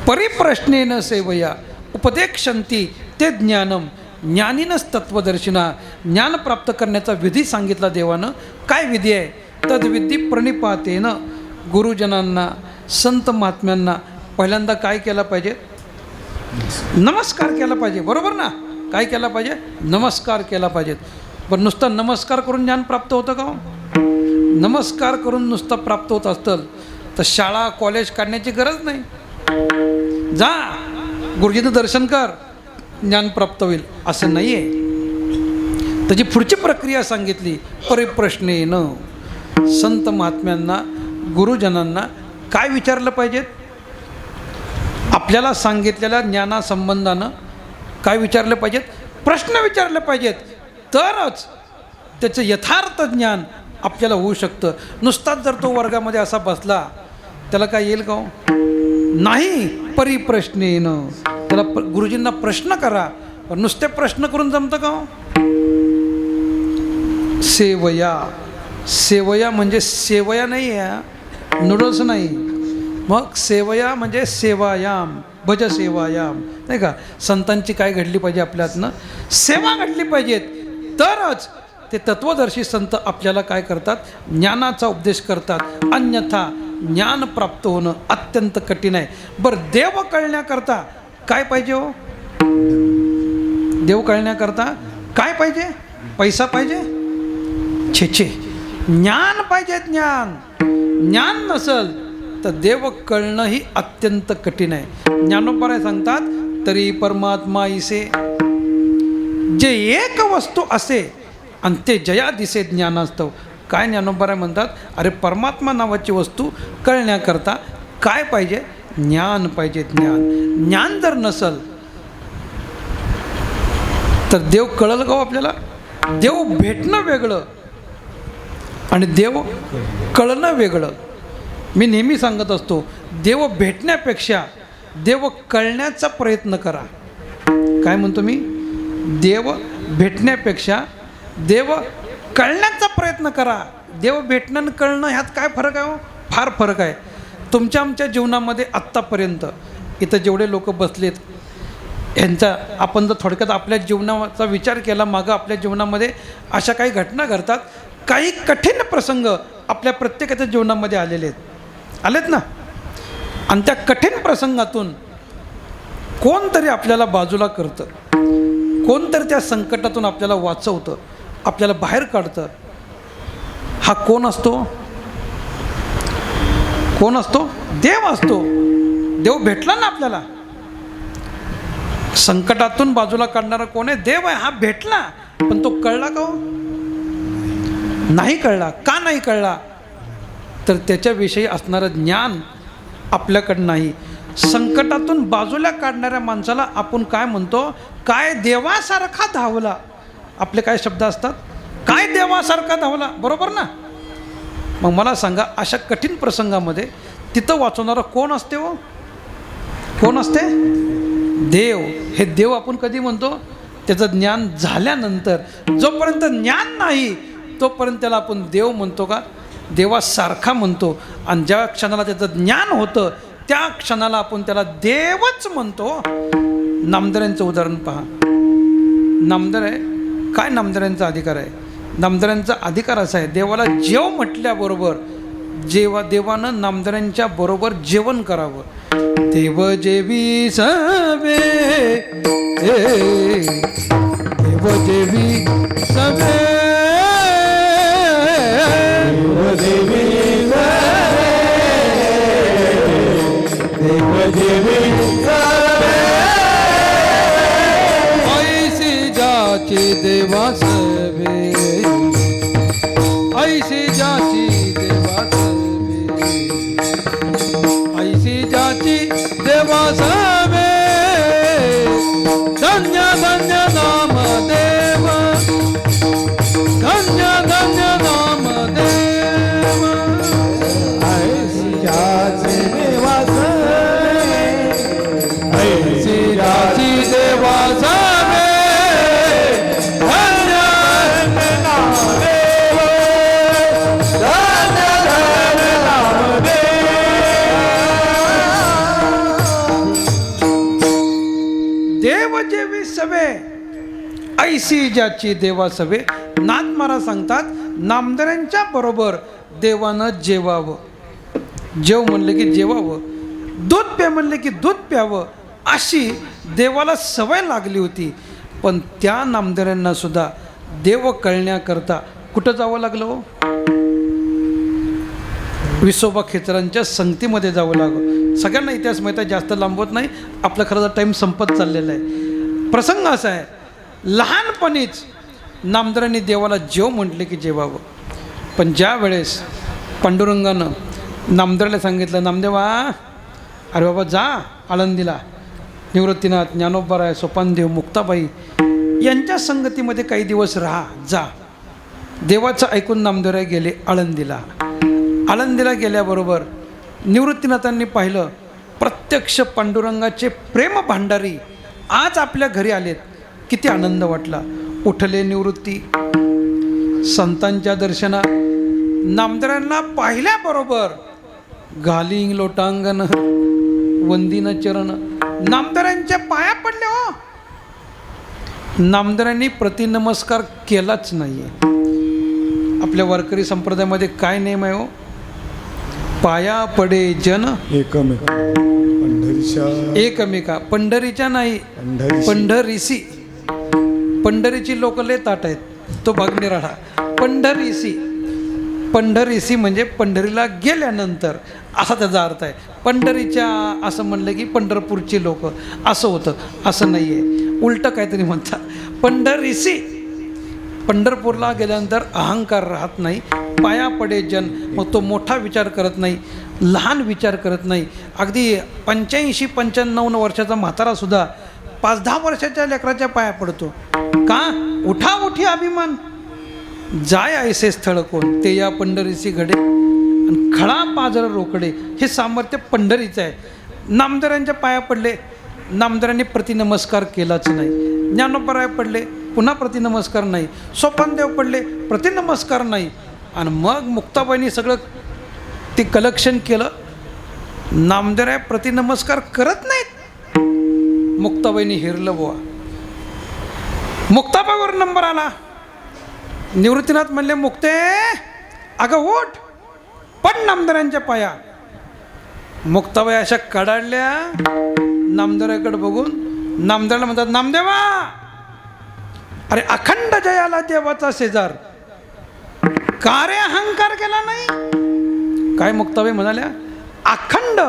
परिप्रश्नेन सेवया उपदेक्षन्ति ते ज्ञानम ज्ञानीनच तत्वदर्शिना. ज्ञान प्राप्त करण्याचा विधी सांगितला देवानं. काय विधी आहे? तद्विधी प्रणिपातेन. गुरुजनांना संत महात्म्यांना पहिल्यांदा काय केलं पाहिजे? नमस्कार केला पाहिजे. बरोबर ना? काय केला पाहिजे? नमस्कार केला पाहिजे. पण नुसता नमस्कार करून ज्ञान प्राप्त होतं का? नमस्कार करून नुसतं प्राप्त होत असतं तर शाळा कॉलेज काढण्याची गरज नाही. जा गुरुजींचं दर्शन कर, ज्ञान प्राप्त होईल असं नाही आहे. त्याची पुढची प्रक्रिया सांगितली. परिप्रश्नेनं. संत महात्म्यांना गुरुजनांना काय विचारलं पाहिजेत? आपल्याला सांगितलेल्या ज्ञानासंबंधानं काय विचारलं पाहिजेत? प्रश्न विचारले पाहिजेत. तरच त्याचं यथार्थ ज्ञान आपल्याला होऊ शकतं. नुसताच जर तो वर्गामध्ये असा बसला त्याला काय येईल का? नाही. परिप्रश्नेनं. त्याला गुरुजींना प्रश्न करा. पण नुसते प्रश्न करून जमतं का? सेवया. सेवया म्हणजे सेवया नाही आहे, नूडल्स नाही. मग सेवया म्हणजे सेवायाम, भज सेवायाम, नाही का? संतांची काय घडली पाहिजे आपल्यातनं? सेवा घडली पाहिजेत. तरच ते तत्वदर्शी संत आपल्याला काय करतात? ज्ञानाचा उपदेश करतात. अन्यथा ज्ञान प्राप्त होणं अत्यंत कठीण आहे. बरं, देव कळण्याकरता काय पाहिजे हो? देव कळण्याकरता काय पाहिजे? पैसा पाहिजे? छे छे, ज्ञान पाहिजे. ज्ञान. ज्ञान नसल तर देव कळणंही अत्यंत कठीण आहे. ज्ञानोबराय सांगतात, तरी परमात्मा इसे जे एक वस्तू असे आणि ते जया दिसे ज्ञानास्तव. काय ज्ञानोबराय म्हणतात? अरे परमात्मा नावाची वस्तू कळण्याकरता काय पाहिजे? ज्ञान पाहिजे. ज्ञान. ज्ञान जर नसल तर देव कळलं का आपल्याला? देव भेटणं वेगळं आणि देव कळणं वेगळं. मी नेहमी सांगत असतो, देव भेटण्यापेक्षा देव कळण्याचा प्रयत्न करा. काय म्हणतो मी? देव भेटण्यापेक्षा देव कळण्याचा प्रयत्न करा. देव भेटणं आणि कळणं ह्यात काय फरक आहे? फार फरक आहे. तुमच्या आमच्या जीवनामध्ये आत्तापर्यंत इथं जेवढे लोक बसलेत ह्यांचा आपण जर थोडक्यात आपल्या जीवनाचा विचार केला, मागं आपल्या जीवनामध्ये अशा काही घटना घडतात. काही कठीण प्रसंग आपल्या प्रत्येकाच्या जीवनामध्ये आलेत ना. आणि त्या कठीण प्रसंगातून कोणतरी आपल्याला बाजूला करतं, कोणतरी त्या संकटातून आपल्याला वाचवतं, आपल्याला बाहेर काढतं. हा कोण असतो? कोण असतो? देव असतो. देव भेटला ना आपल्याला. संकटातून बाजूला काढणारा कोण आहे? देव आहे. हा भेटला. पण तो कळला का हो? नाही कळला. का नाही कळला? तर त्याच्याविषयी असणारं ज्ञान आपल्याकडं नाही. संकटातून बाजूला काढणाऱ्या माणसाला आपण काय म्हणतो? काय देवासारखा धावला. आपले काय शब्द असतात? काय देवासारखा धावला. बरोबर ना? मग मला सांगा, अशा कठीण प्रसंगामध्ये तिथं वाचवणारं कोण असते हो? कोण असते? देव. हे देव आपण कधी म्हणतो? त्याचं ज्ञान झाल्यानंतर. जोपर्यंत ज्ञान नाही तोपर्यंत त्याला आपण देव म्हणतो का? देवासारखा म्हणतो. आणि ज्या क्षणाला त्याचं ज्ञान होतं त्या क्षणाला आपण त्याला देवच म्हणतो. नामदारांचं उदाहरण पहा. नामदार आहे काय? नामदारांचा अधिकार आहे. नामदारांचा अधिकार असा आहे, देवाला जेव म्हटल्याबरोबर देवानं नामदारांच्या बरोबर जेवण करावं. देव जेवी सवे, देव जेवी सवे, देव जेवी सवे, देव जेवी सवे, ऐसी जाची देवा सवे, ऐसी जाची देवा सवे, ऐसी जाची देवा सवे, धन्य धन्य नाम देव, धन्य धन्य नाम देव, ऐसी जाची देवा सवे, ऐसी जाची देवा सवे, धन्य धन्य नाम देव, ऐसी ज्याची देवासवे. नाथ महाराज सांगतात नामदेवांच्या बरोबर देवानं जेवावं. जेव म्हणले की जेवावं, दूध प्या म्हणले की दूध प्यावं, अशी देवाला सवय लागली होती. पण त्या नामदेवांना सुद्धा देव कळण्याकरता कुठं जावं लागलं हो? विसोबा खेचरांच्या संगतीमध्ये जावं लागलं. सगळ्यांना इतिहास माहीत आहे, जास्त लांबवत नाही, आपला खरंचा टाईम संपत चाललेला आहे. प्रसंग असा आहे, लहानपणीच नामदेवांनी देवाला जेव म्हटले की जेवावं. पण ज्या वेळेस पांडुरंगानं नामदेवाला सांगितलं, नामदेवा अरे बाबा जा आळंदीला, निवृत्तीनाथ, ज्ञानोबराय, सोपानदेव, मुक्ताबाई यांच्या संगतीमध्ये काही दिवस राहा, जा. देवाचं ऐकून नामदेवराय गेले आळंदीला. आळंदीला गेल्याबरोबर निवृत्तीनाथांनी पाहिलं प्रत्यक्ष पांडुरंगाचे प्रेम भांडारी आज आपल्या घरी आलेत. किती आनंद वाटला. उठले निवृत्ती, संतांच्या दर्शना नामदेवांना पाहिल्याबरोबर घालिंग लोटांगण वंदिन चरण, नामदेवांच्या पाया पडले हो. नामदेवांनी प्रतिनमस्कार केलाच नाही. आपल्या वारकरी संप्रदायामध्ये काय नियम आहे हो? पाया पडे जन एकमेका पंढरीच्या, एकमेका, पंढरीच्या नाही, पंढरीसी. पंढरीची लोक लय ताट आहेत, तो भाग निराळा. पंढरीसी, पंढरीसी म्हणजे पंढरीला गेल्यानंतर असा त्याचा अर्थ आहे. पंढरीच्या असं म्हणलं की पंढरपूरची लोक असं होतं, असं नाही आहे, उलटं काहीतरी म्हणतात. पंढरीसी, पंढरपूरला गेल्यानंतर अहंकार राहत नाही. पाया पडे जन, मग तो मोठा विचार करत नाही, लहान विचार करत नाही. अगदी 85-95 वर्षाचा म्हातारासुद्धा 5-10 वर्षाच्या लेकराच्या पाया पडतो. का? उठा उठी अभिमान, जाय ऐसे स्थळ कोण, ते या पंढरीसी घडे आणि खळा पाजर रोकडे. हे सामर्थ्य पंढरीचं आहे. नामदेवांच्या पाया पडले, नामदेवांनी प्रतिनमस्कार केलाच नाही. ज्ञानोबराय पडले, पुन्हा प्रतिनमस्कार नाही. सोपानदेव पडले, प्रतिनमस्कार नाही. आणि मग मुक्ताबाईंनी सगळं ते कलेक्शन केलं. नामदेवराय प्रतिनमस्कार करत नाहीत. मुक्ताबाईंनी हिरलं बुवा. मुक्ताबाईवर नंबर आला. निवृत्तीनाथ म्हणले, मुक्ते अगं उठ, पण नामदेवांच्या पाया. मुक्ताबाई अशा कडाडल्या. नामदेवाकडे बघून नामदेवाला म्हणतात, नामदेवा अरे अखंड जयाला देवाचा शेजार, का रे अहंकार केला नाही? काय मुक्ताबाई म्हणाल्या, अखंड,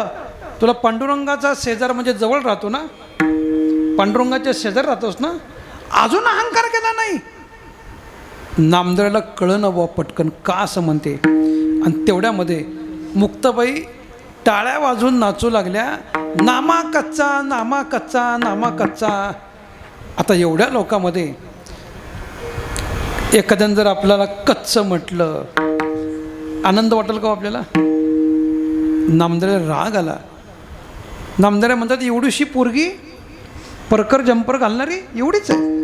तुला पांडुरंगाचा शेजार म्हणजे जवळ राहतो ना, पांडुरंगाच्या शेजार राहतोस ना, अजून अहंकार केला नाही? नामदेवाला कळलं बुवा पटकन का असं म्हणते. आणि तेवढ्यामध्ये मुक्ताबाई टाळ्या वाजवून नाचू लागल्या, नामा कच्चा, नामा कच्चा, नामा कच्चा. आता एवढ्या लोकांमध्ये एखाद्यानं जर आपल्याला कच्चं म्हटलं, आनंद वाटेल का आपल्याला? नामदेवाला राग आला. नामदेव म्हणतात, एवढीशी पोरगी परकर जंपर घालणारी एवढीच आहे.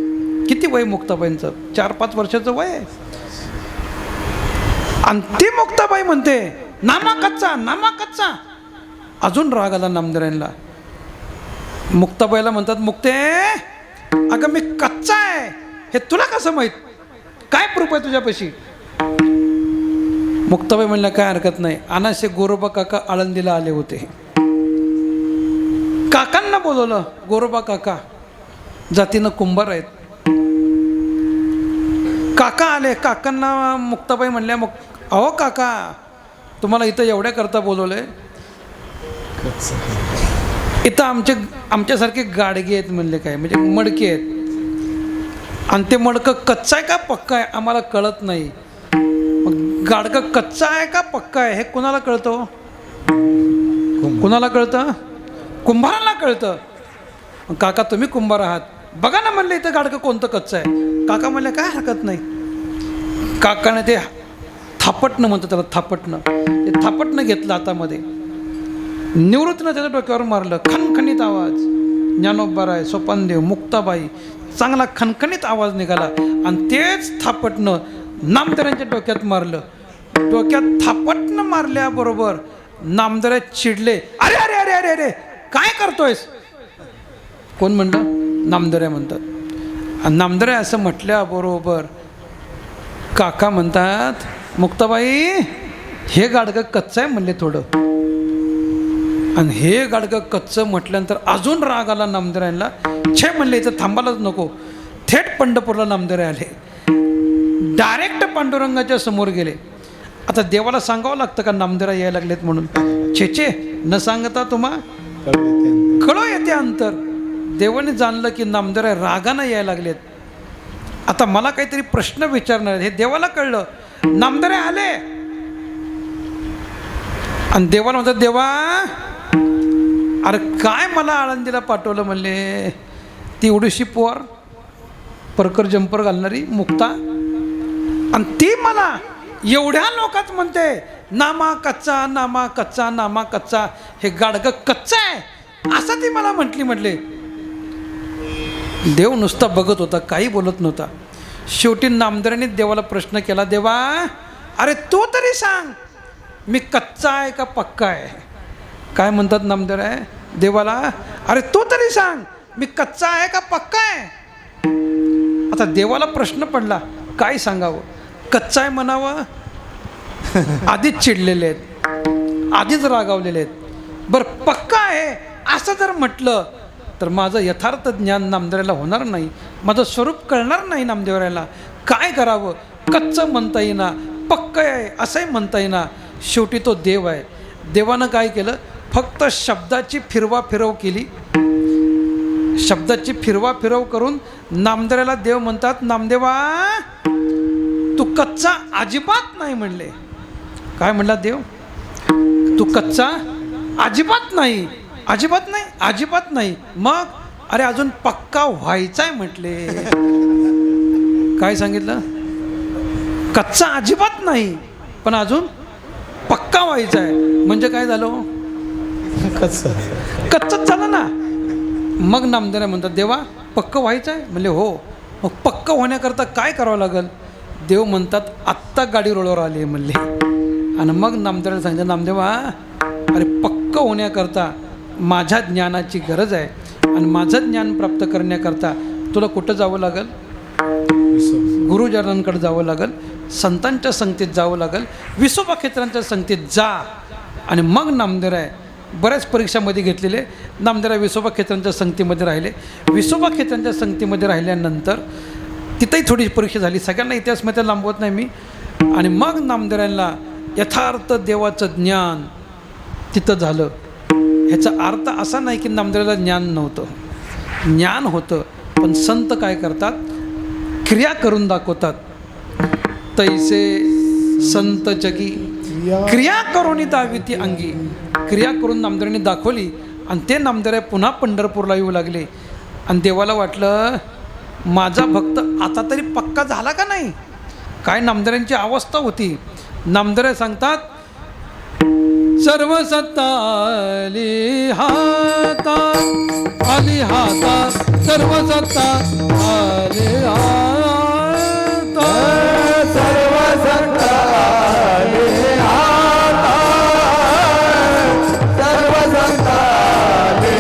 किती वय मुक्ताबाईंचं? 4-5 वर्षाचं वय आहे. आणि ती मुक्ताबाई म्हणते, नामा कच्चा, नामा कच्चा. अजून राग आला नामदेवांना. मुक्ताबाईला म्हणतात, मुक्ते अगं मी कच्चा आहे हे तुला कसं माहीत? काय प्रूफ आहे तुझ्यापाशी? मुक्ताबाई म्हणल्या, काय हरकत नाही. अनाशे गोरोबा काका आळंदीला आले होते. काकांना बोलवलं. गोरोबा काका जातीनं कुंभार आहेत. काका आले. काकांना मुक्ताबाई म्हणल्या, मग अहो काका तुम्हाला इथं एवढ्या करता बोलवलंय? इथं आमच्यासारखे गाडगे आहेत म्हणले. काय म्हणजे मडके आहेत. आणि ते मडकं कच्चं आहे का पक्का आहे आम्हाला कळत नाही. मग गाडगं कच्चा आहे का पक्का आहे हे कुणाला कळतं? कुणाला कळतं? कुंभाराला कळतं. मग काका तुम्ही कुंभार आहात, बघा ना म्हणले इथं गाडगं कोणतं कच्चं आहे. काका म्हणले, काय हरकत नाही. काकाने ते थापटणं म्हणतं त्याला, थापटणं, ते थापटणं घेतलं हातामध्ये. निवृत्तीनं त्याच्या डोक्यावर मारलं. खणखणीत आवाज. ज्ञानोबराय, सोपानदेव, मुक्ताबाई, चांगला खणखणीत आवाज निघाला. आणि तेच थापटणं नामदेवांच्या डोक्यात मारलं. डोक्यात थापटणं मारल्याबरोबर नामदेव चिडले. अरे अरे अरे अरे अरे काय करतोयस? कोण म्हणलं? नामदेव म्हणतात. आणि नामदेव असं म्हटल्याबरोबर काका म्हणतात, मुक्ताबाई हे गाडगं कच्चं आहे म्हणले थोडं. आणि हे गाडगं कच्चं म्हटल्यानंतर अजून राग आला नामदेवरायांना. छे म्हणले इथं थांबायलाच नको. थेट पंढरपूरला नामदेवराय आले. डायरेक्ट पांडुरंगाच्या समोर गेले. आता देवाला सांगावं लागतं का नामदेवराय यायला लागलेत म्हणून? छे न सांगता तुम्हा कळो येते अंतर. देवाने जाणलं की नामदेवराय रागानं यायला लागलेत. आता मला काहीतरी प्रश्न विचारणार आहेत. हे देवाला कळलं. नामदेवराय आले आणि देवाला म्हणतात, देवा अरे काय मला आळंदीला पाठवलं म्हणले. ती उडीशी पोर परकर जंपर घालणारी मुक्ता, आणि ती मला एवढ्या लोकात म्हणते नामा कच्चा, नामा कच्चा, नामा कच्चा. हे गाडगं कच्चा आहे असं ती मला म्हटले. देव नुसता बघत होता, काही बोलत नव्हता. शेवटी नामदेवाने देवाला प्रश्न केला, देवा अरे तू तरी सांग मी कच्चा आहे का पक्का आहे? काय म्हणतात नामदेवराय देवाला, अरे तू तरी सांग मी कच्चा आहे का पक्का आहे? आता देवाला प्रश्न पडला, काय सांगावं? कच्चा आहे म्हणावं? आधीच चिडलेले आहेत, आधीच रागावलेले आहेत. बरं पक्का आहे असं जर म्हटलं तर माझं यथार्थ ज्ञान नामदेवाला होणार नाही, माझं स्वरूप कळणार नाही नामदेवरायला. काय करावं? कच्चं म्हणता येईना, पक्क आहे असंही म्हणता येईना. शेवटी तो देव आहे. देवानं काय केलं? फक्त शब्दाची फिरवाफिरव केली. शब्दाची फिरवाफिरव करून नामदेवाला देव म्हणतात, नामदेवा तू कच्चा अजिबात नाही म्हणले. काय म्हणला देव? तू कच्चा अजिबात नाही, अजिबात नाही, अजिबात नाही. मग अरे अजून पक्का व्हायचा आहे म्हटले. काय सांगितलं? कच्चा अजिबात नाही पण अजून पक्का व्हायचा आहे. म्हणजे काय झालं? कच्चाच झालं ना. मग नामदेव म्हणतात, देवा पक्क व्हायचं आहे म्हणले. हो. मग पक्क होण्याकरता काय करावं लागेल? देव म्हणतात, आत्ता गाडी रोडवर आली म्हणले. आणि मग नामदेवाला सांगितलं, नामदेवा अरे पक्क होण्याकरता माझ्या ज्ञानाची गरज आहे. आणि माझं ज्ञान प्राप्त करण्याकरता तुला कुठं जावं लागेल? गुरुजनांकडे जावं लागेल, संतांच्या संगतीत जावं लागेल, विसोबा क्षेत्रांच्या संगतीत जा. आणि मग नामदेवराय बऱ्याच परीक्षामध्ये घेतलेले. नामदेवराय विसोबा क्षेत्रांच्या संगतीमध्ये राहिले. विसोबा क्षेत्रांच्या संगतीमध्ये राहिल्यानंतर तिथंही थोडी परीक्षा झाली. सगळ्यांना इतिहासमध्ये लांबवत नाही मी. आणि मग नामदेवरायांना यथार्थ देवाचं ज्ञान तिथं झालं. ह्याचा अर्थ असा नाही की नामदेवाला ज्ञान नव्हतं, ज्ञान होतं. पण संत काय करतात? क्रिया करून दाखवतात. तैसे संत जगी क्रिया करून दावी ती अंगी. क्रिया करून नामदेवांनी दाखवली आणि ते नामदेव पुन्हा पंढरपूरला येऊ लागले. आणि देवाला वाटलं माझा भक्त आता तरी पक्का झाला का नाही? काय नामदेवांची अवस्था होती. नामदेव सांगतात, सर्व सत्ता आली हातात, आली हातात, सर्व सत्ता आली हातात, सर्व सत्ता आली हातात, सर्व सत्ता आली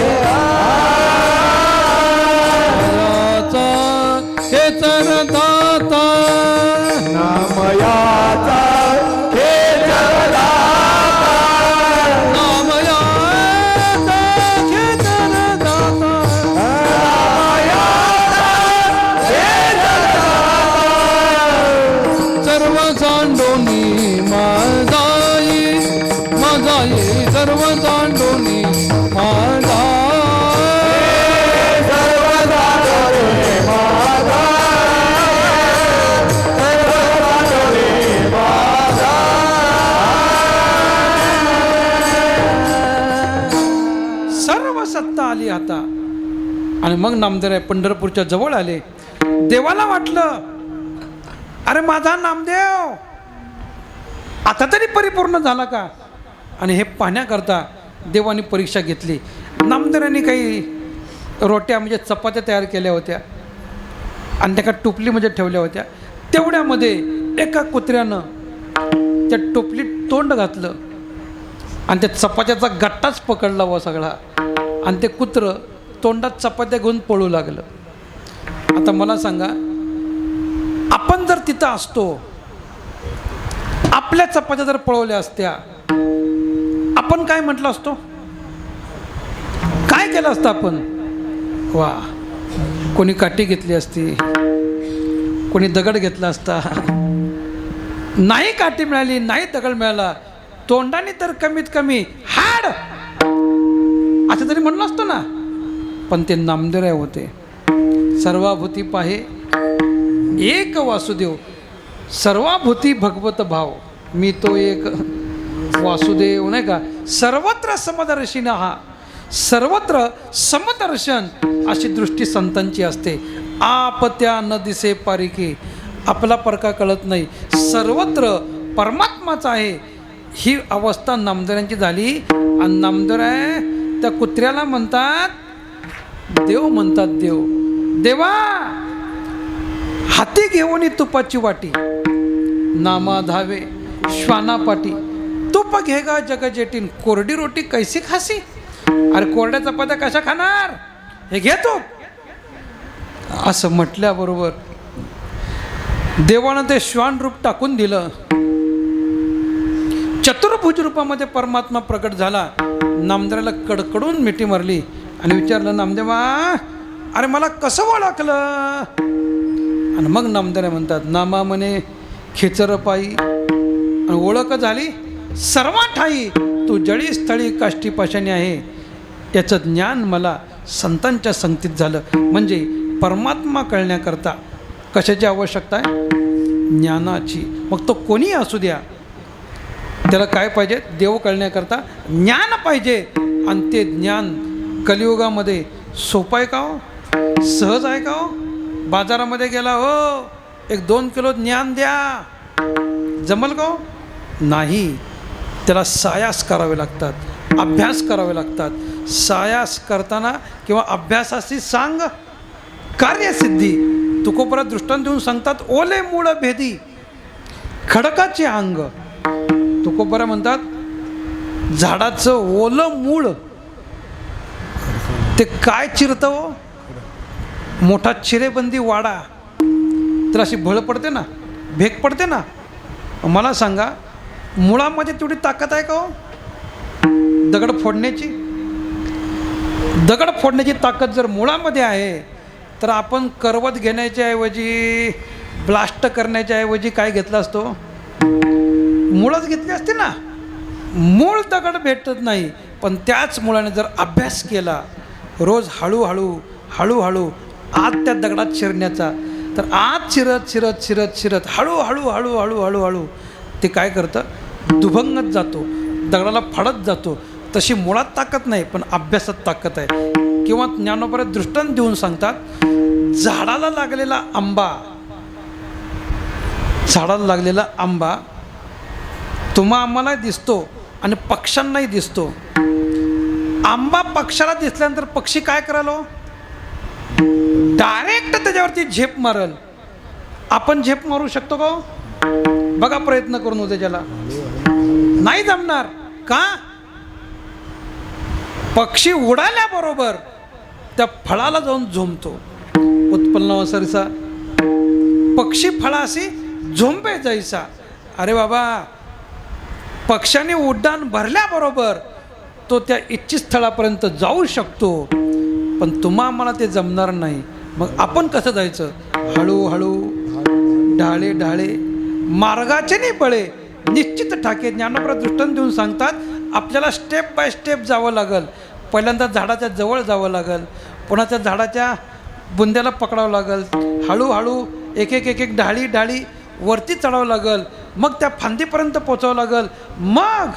हातात. हे तर दाता नामयाचा, सर्व दांडोनी माझा, सर्व दांडोनी माझा, सर्व दांडोनी माझा. सर्व सत्ता आली आता. आणि मग नामदेव पंढरपूरच्या जवळ आले. देवाला वाटलं अरे माझा नामदेव आता तरी परिपूर्ण झाला का? आणि हे पाहण्याकरता देवाने परीक्षा घेतली. नामदेवांनी काही रोट्या म्हणजे चपात्या तयार केल्या होत्या आणि त्या टोपलीमध्ये ठेवल्या होत्या. तेवढ्यामध्ये एका कुत्र्यानं त्या टोपलीत तोंड घातलं आणि त्या चपात्याचा गट्टाच पकडला व सगळा. आणि ते कुत्रं तोंडात चपात्या घेऊन पळू लागलं. आता मला सांगा, आपण जर तिथं असतो, आपल्या चपात्या जर पळवल्या असत्या, आपण काय म्हटलं असतो? काय केलं असतं आपण? वा, कोणी काठी घेतली असती, कोणी दगड घेतला असता. नाही काठी मिळाली, नाही दगड मिळाला, तोंडाने तर कमीत कमी हाड असं तरी म्हणलं असतो ना. पण ते नामदेवराय होते. सर्वाभूती पाहे एक वासुदेव, सर्वाभूती भगवत भाव, मी तो एक वासुदेव, नाही का. सर्वत्र समदर्शिना, हा सर्वत्र समदर्शन अशी दृष्टी संतांची असते. आपत्या न दिसे पारिके, आपला परका कळत नाही, सर्वत्र परमात्माचा आहे, ही अवस्था नामदेवांची झाली. आणि नामदेवराय त्या कुत्र्याला म्हणतात देव, म्हणतात देव. देवा हाती घेऊन तुपाची वाटी, नामा धावे श्वाना पाटी, तुप घेगा जग जेटीन, कोरडी रोटी कैसी खासी. अरे कोरड्या चपात्या कशा खाणार, हे घे तूप. असं म्हटल्याबरोबर देवानं ते श्वान रूप टाकून दिलं. चतुर्भुज रूपामध्ये परमात्मा प्रकट झाला. नामदेवाला कडकडून मिठी मारली आणि विचारलं, नामदेवा अरे मला कसं ओळखलं? आणि मग नामदेव म्हणतात, नामा म्हणे खेचर पायी, आणि ओळख झाली सर्वा ठाई, तू जळी स्थळी काष्टी पाशाणी आहे. याचं ज्ञान मला संतांच्या संगतीत झालं. म्हणजे परमात्मा कळण्याकरता कशाची आवश्यकता आहे? ज्ञानाची. मग तो कोणी असू द्या, त्याला काय पाहिजे? देव कळण्याकरता ज्ञान पाहिजे. आणि ते ज्ञान कलियुगामध्ये सोपं आहे का हो? सहज आहे का हो? बाजारामध्ये गेला, हो 1-2 किलो ज्ञान द्या, जमल का हो? नाही. त्याला सायास करावे लागतात, अभ्यास करावे लागतात. सायास करताना किंवा अभ्यासाची सांग कार्यसिद्धी. तुकोबरा दृष्टांत देऊन सांगतात, ओले मूळ भेदी खडकाचे अंग. तुकोबरा म्हणतात, झाडाचं ओलं मूळ ते काय चिरतं हो? मोठा चिरेबंदी वाडा, तर अशी भळ पडते ना, भेग पडते ना. मला सांगा, मुळामध्ये तेवढी ताकद आहे का हो दगड फोडण्याची? दगड फोडण्याची ताकद जर मुळामध्ये आहे, तर आपण करवत घेण्याच्या ऐवजी, ब्लास्ट करण्याच्या ऐवजी काय घेतला असतो? मुळच घेतली असते ना. मूळ दगड भेटत नाही, पण त्याच मुळाने जर अभ्यास केला, रोज हळूहळू हळूहळू आत त्या दगडात शिरण्याचा, तर आत शिरत शिरत शिरत शिरत हळूहळू हळूहळू हळूहळू ते काय करतं? दुभंगत जातो, दगडाला फाडत जातो. तशी मुळात ताकद नाही, पण अभ्यासात ताकद आहे. किंवा ज्ञानोबा दृष्टांत देऊन सांगतात, झाडाला लागलेला आंबा, झाडाला लागलेला आंबा तुम्हा आम्हाला दिसतो आणि पक्ष्यांनाही दिसतो. आंबा पक्षाला दिसल्यानंतर पक्षी काय कराल? डायरेक्ट त्याच्यावरती झेप मारल. आपण झेप मारू शकतो का? बघा प्रयत्न करून होते, त्याला नाही जमणार. का? पक्षी उडाल्याबरोबर त्या फळाला जाऊन झोंबतो. उत्पन्नावसरसा पक्षी फळाशी झोंबे जैसा. अरे बाबा, पक्षाने उड्डाण भरल्याबरोबर तो त्या इच्छित स्थळापर्यंत जाऊ शकतो, पण तुम्हा आम्हाला ते जमणार नाही. मग आपण कसं जायचं? हळूहळू, ढाळे ढाळे, मार्गाचे नाही बळे, निश्चित ठाके. ज्ञानोबा दृष्टांत देऊन सांगतात, आपल्याला स्टेप बाय स्टेप जावं लागल. पहिल्यांदा झाडाच्या जवळ जावं लागल, पुन्हा त्या झाडाच्या बुंद्याला पकडावं लागल, हळूहळू एक एक एक एक ढाळी ढाळी वरती चढावं लागल, मग त्या फांदीपर्यंत पोचावं लागल, मग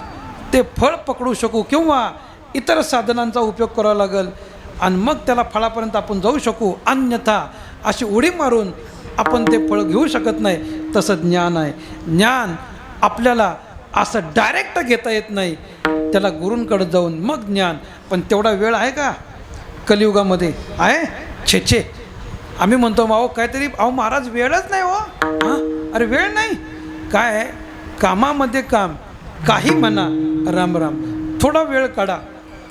ते फळ पकडू शकू किंवा इतर साधनांचा उपयोग करावा लागल, आणि मग त्याला फळापर्यंत आपण जाऊ शकू. अन्यथा अशी उडी मारून आपण ते फळ घेऊ शकत नाही. तसं ज्ञान आहे. ज्ञान आपल्याला असं डायरेक्ट घेता येत नाही, त्याला गुरूंकडे जाऊन मग ज्ञान. पण तेवढा वेळ आहे का कलियुगामध्ये? आहे छे छे. आम्ही म्हणतो अहो काहीतरी, अहो महाराज वेळच नाही हो. हां, अरे वेळ नाही काय आहे? कामामध्ये काम, काही म्हणा, राम राम. थोडा वेळ काढा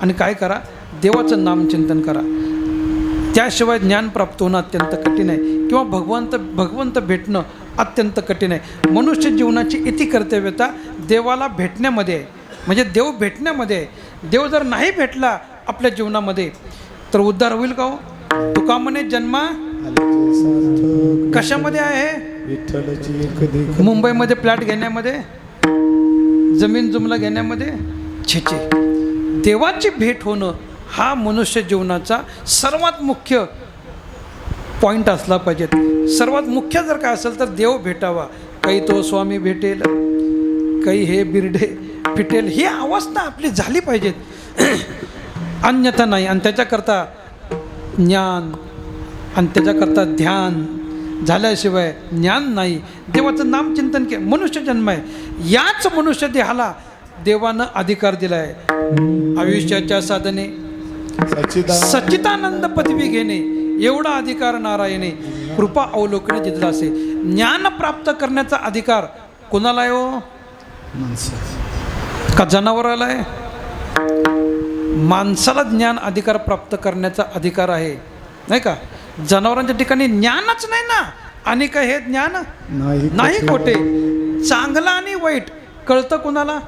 आणि काय करा? देवाचं नामचिंतन करा. त्याशिवाय ज्ञान प्राप्त होणं अत्यंत कठीण आहे किंवा भगवंत भेटणं अत्यंत कठीण आहे. मनुष्य जीवनाची इति कर्तव्यता देवाला भेटण्यामध्ये आहे, म्हणजे देव भेटण्यामध्ये आहे. देव जर नाही भेटला आपल्या जीवनामध्ये तर उद्धार होईल का हो? तुका म्हणे जन्मा कशामध्ये आहे? विठ्ठलची एक देख मुंबईमध्ये फ्लॅट घेण्यामध्ये, जमीन जुमला घेण्यामध्ये? छेचे. देवाची भेट होणं हा मनुष्य जीवनाचा सर्वात मुख्य पॉईंट असला पाहिजे. सर्वात मुख्य जर काय असेल तर देव भेटावा. काही तो स्वामी भेटेल, काही हे बिरडे फिटेल, ही अवस्था आपली झाली पाहिजेत. अन्यथा नाही. आणि त्याच्याकरता ज्ञान आणि त्याच्याकरता ध्यान झाल्याशिवाय ज्ञान नाही. देवाचं नामचिंतन के मनुष्य जन्म आहे. याच मनुष्य देहाला देवानं अधिकार दिला आहे. आयुष्याच्या साधने सच्चिदानंद पदवी घेणे एवढा अधिकार नारायणे कृपा अवलोकने दिलेला असे. ज्ञान प्राप्त करण्याचा अधिकार कोणाला आहे हो? का जनावराला आहे? माणसाला ज्ञान अधिकार प्राप्त करण्याचा अधिकार आहे, नाही का? जनावरांच्या ठिकाणी ज्ञानच नाही ना. आणि काय हे ज्ञान नाही खोटे. चांगलं आणि वाईट कळतं कोणाला?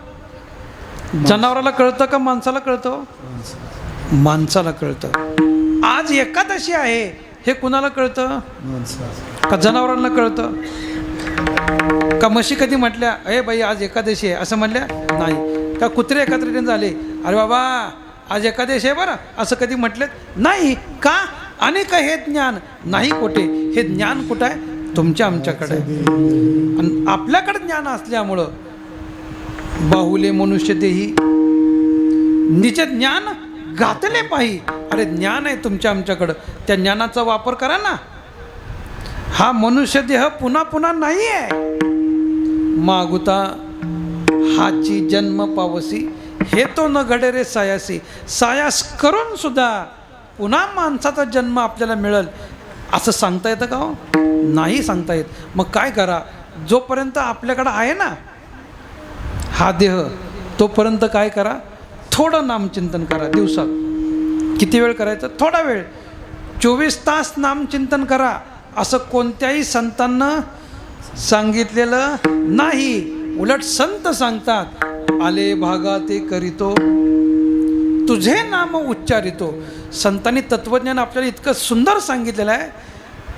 जनावराला कळतं का माणसाला कळतं? माणसाला कळतं. आज एकादशी आहे हे कुणाला कळतं? का जनावरांना कळतं? का म्हशी कधी म्हटल्या अरे बाई आज एकादशी आहे असं म्हणल्या? नाही. का कुत्रे एकत्रित झाले अरे बाबा आज एकादशी आहे बरं असं कधी म्हटलेत? नाही. का? आणि का हे ज्ञान नाही कोठे. हे ज्ञान कुठं आहे? तुमच्या आमच्याकडे. आणि आपल्याकडे ज्ञान असल्यामुळं बाहुले मनुष्य देही निचे ज्ञान घातले पाही. अरे ज्ञान आहे तुमच्या आमच्याकडं, त्या ज्ञानाचा वापर करा ना. हा मनुष्य देह पुन्हा पुन्हा नाही आहे. मागुता हाची जन्म पावसी हे तो न घडे रे सायासी. सायास करून सुद्धा पुन्हा माणसाचा जन्म आपल्याला मिळेल असं सांगता येतं का हो? नाही सांगता येत. मग काय करा? जोपर्यंत आपल्याकडं आहे ना हा देह तोपर्यंत काय करा? थोडं नामचिंतन करा. दिवसात किती वेळ करायचं? थोडा वेळ. 24 तास नामचिंतन करा असं कोणत्याही संतांनं सांगितलेलं नाही. उलट संत सांगतात आले भागा ते करीतो तुझे नाम उच्चारितो. संतांनी तत्वज्ञान आपल्याला इतकं सुंदर सांगितलेलं आहे.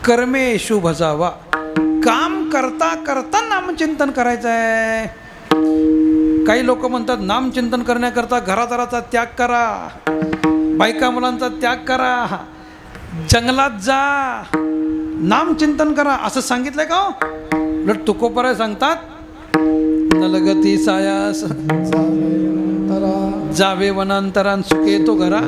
कर्मेषु भजावा. काम करता करता नामचिंतन करायचं आहे. काही लोक म्हणतात नामचिंतन करण्याकरता घरादाराचा त्याग करा, बायका मुलांचा त्याग करा, जंगलात जा, नामचिंतन करा असं सांगितलंय का हो? उलट तुकोबराय सांगतात नलगती सायास जावे वनांतरा सुखे तो घरा.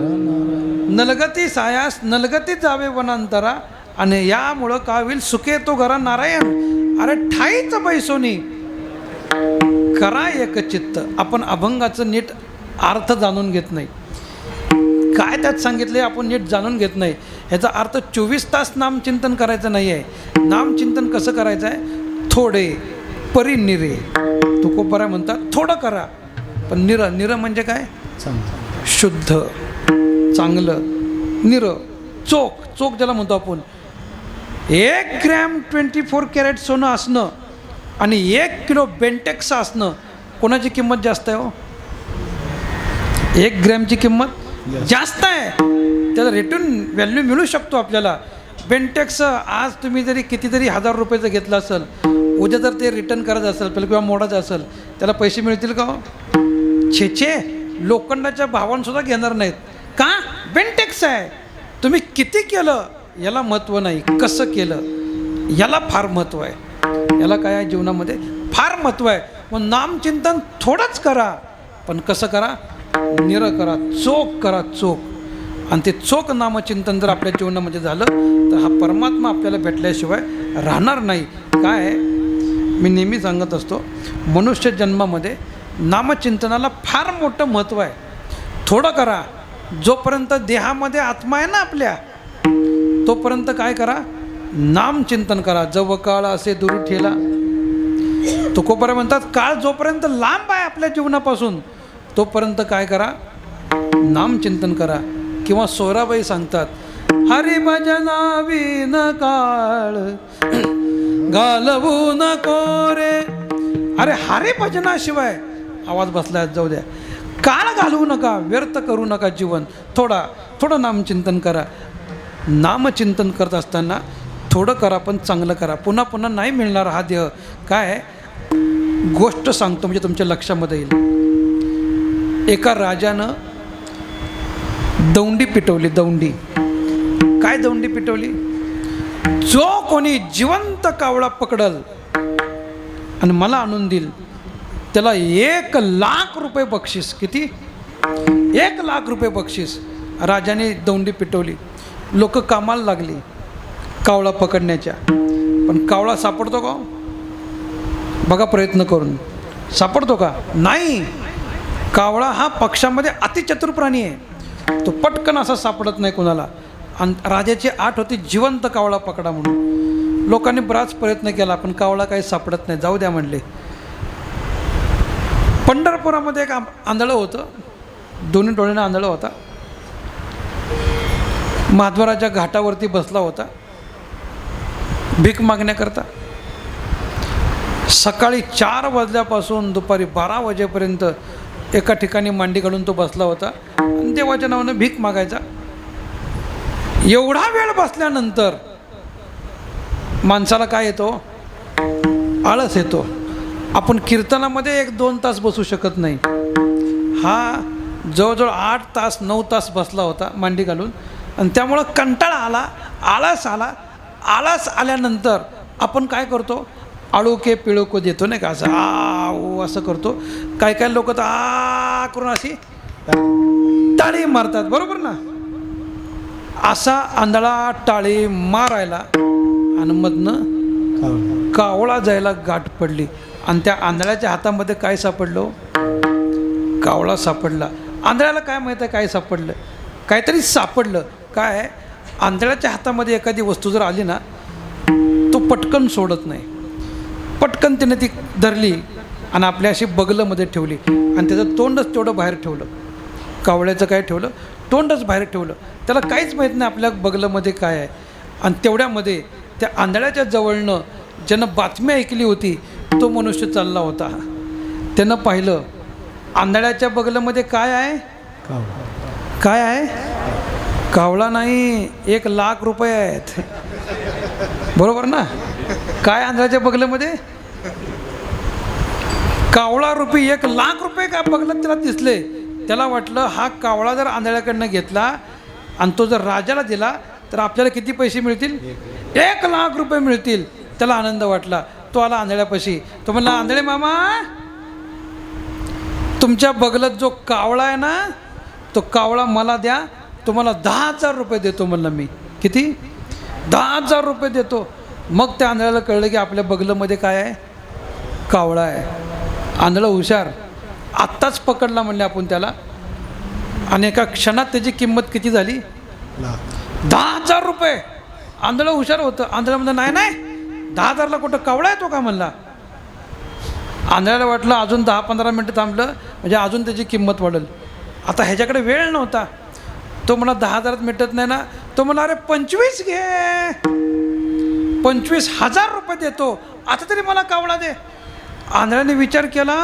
नलगती सायास नलगती जावे वनांतरा. आणि यामुळं काय होईल? सुखे तो घरा नारायण. अरे ठाईच बैसोनी करा एक चित्त. आपण अभंगाचं नीट अर्थ जाणून घेत नाही. काय त्यात सांगितले आपण नीट जाणून घेत नाही. ह्याचा अर्थ 24 तास नामचिंतन करायचं नाही आहे. नामचिंतन कसं करायचं आहे? थोडे परिनिरे. तुकोबराय म्हणतात थोडं करा पण निर म्हणजे काय? शुद्ध चांगलं. निर चोख ज्याला म्हणतो आपण. 1 ग्रॅम 24 कॅरेट सोनं असणं आणि 1 किलो बेंटेक्स असणं कोणाची किंमत जास्त आहे हो? 1 ग्रॅमची किंमत जास्त आहे. त्याला रिटर्न व्हॅल्यू मिळू शकतो आपल्याला. बेंटेक्स आज तुम्ही जरी कितीतरी हजार रुपयाचं घेतलं असेल, उद्या जर ते रिटर्न करायचं असेल पहिलं किंवा मोडायचं असेल त्याला पैसे मिळतील का हो? छे लोखंडाच्या भावांसुद्धा घेणार नाहीत. का? बेंटेक्स आहे. तुम्ही किती केलं याला महत्त्व नाही, कसं केलं याला फार महत्त्व आहे. याला काय आहे जीवनामध्ये? फार महत्त्व आहे. मग नामचिंतन थोडंच करा पण कसं करा? निर करा, चोख करा, चोख. आणि ते चोख नामचिंतन जर आपल्या जीवनामध्ये झालं तर हा परमात्मा आपल्याला भेटल्याशिवाय राहणार नाही. काय आहे मी नेहमी सांगत असतो, मनुष्य जन्मामध्ये नामचिंतनाला फार मोठं महत्त्व आहे. थोडं करा. जोपर्यंत देहामध्ये आत्मा आहे ना आपल्या तोपर्यंत काय करा? नामचिंतन करा. जव काळ असे दूर ठेला. तुकोबराय म्हणतात काळ जोपर्यंत लांब आहे आपल्या जीवनापासून तोपर्यंत काय करा? नामचिंतन करा. किंवा सोयराबाई सांगतात हरिभजना विन काळ घालवू नको रे. अरे हरिभजनाशिवाय आवाज बसला, जाऊ द्या. काळ घालवू नका, व्यर्थ करू नका जीवन. थोडं नामचिंतन करा. नामचिंतन करत असताना थोडं करा, पण चांगलं करा. पुन्हा पुन्हा नाही मिळणार हा देह. काय गोष्ट सांगतो म्हणजे तुमच्या लक्षामध्ये येईल. एका राजानं दौंडी पिटवली. दौंडी काय? दौंडी पिटवली. जो कोणी जिवंत कावळा पकडल आणि मला आणून देईल त्याला 1,00,000 रुपये बक्षीस. किती? 1,00,000 रुपये बक्षीस. राजाने दौंडी पिटवली. लोक कामाला लागली कावळा पकडण्याच्या. पण कावळा सापडतो का? बघा प्रयत्न करून. सापडतो का? नाही. कावळा हा पक्षामध्ये अतिचतुर प्राणी आहे. तो पटकन असा सापडत नाही कोणाला. आणि राजाची आठ होती जिवंत कावळा पकडा म्हणून. लोकांनी बराच प्रयत्न केला पण कावळा काही सापडत नाही. जाऊ द्या म्हणले. पंढरपुरामध्ये एक आंधळं होतं. दोन्ही डोळ्यानं आंधळं होता. महाद्वाराच्या घाटावरती बसला होता भीक मागण्याकरता. सकाळी 4 वाजल्यापासून दुपारी 12 वाजेपर्यंत एका ठिकाणी मांडी घालून तो बसला होता आणि देवाच्या नावानं भीक मागायचा. एवढा वेळ बसल्यानंतर माणसाला काय येतो? आळस येतो. आपण कीर्तनामध्ये 1-2 तास बसू शकत नाही. हा जवळजवळ 8 तास 9 तास बसला होता मांडी घालून. आणि त्यामुळं कंटाळा आला, आळस आला. आळस आल्यानंतर आपण काय करतो? आळुके पिळुको देतो नाही का, असं आ ओ असं करतो. काय लोक तर आ करून अशी टाळी मारतात, बरोबर ना. असा आंधळा टाळी मारायला आणि मधनं कावळा जायला गाठ पडली. आणि त्या आंधळ्याच्या हातामध्ये काय सापडलं? कावळा सापडला. आंधळ्याला काय माहीत आहे काय सापडलं? काहीतरी सापडलं. काय? आंधळ्याच्या हातामध्ये एखादी वस्तू जर आली ना तो पटकन सोडत नाही. पटकन त्याने ती धरली आणि आपल्या अशी बगलमध्ये ठेवली आणि त्याचं तोंडच तेवढं बाहेर ठेवलं. कावळ्याचं काय ठेवलं? तोंडच बाहेर ठेवलं. त्याला काहीच माहीत नाही आपल्या बगलमध्ये काय आहे. आणि तेवढ्यामध्ये त्या आंधळ्याच्या जवळनं ज्यानं बातमी ऐकली होती तो मनुष्य चालला होता. त्यानं पाहिलं आंधळ्याच्या बगलमध्ये काय आहे? काय आहे? कावळा नाही, 1,00,000 रुपये आहेत. बरोबर ना. काय आंधळ्याच्या बगलमध्ये? कावळा रुपये 1,00,000 रुपये का बगलात त्याला दिसले. त्याला वाटलं हा कावळा जर आंधळ्याकडनं घेतला आणि तो जर राजाला दिला तर आपल्याला किती पैसे मिळतील? 1,00,000 रुपये मिळतील. त्याला आनंद वाटला. तो आला आंधळ्यापाशी. तो म्हणला, आंधळे मामा, तुमच्या बगलत जो कावळा आहे ना तो कावळा मला द्या. तुम्हाला 10,000 रुपये देतो म्हणलं मी. किती? 10,000 रुपये देतो. मग त्या आंधळ्याला कळलं की आपल्या बगलमध्ये काय आहे? कावळा आहे. आंधळं हुशार. आत्ताच पकडला म्हणले आपण त्याला. आणि एका क्षणात त्याची किंमत किती झाली? 10,000 रुपये. आंधळं हुशार होतं. आंधळं म्हणलं, नाही 10,000ला कुठं कावळा येतो का म्हणला. आंधळ्याला वाटलं अजून 10-15 मिनटं थांबलं म्हणजे अजून त्याची किंमत वाढेल. आता ह्याच्याकडे वेळ नव्हता. तो म्हणा 10,000 मिटत नाही ना. तो म्हणा, अरे 25 घे, 25,000 रुपये देतो. आता तरी मला कावळा दे. आंधळ्याने विचार केला,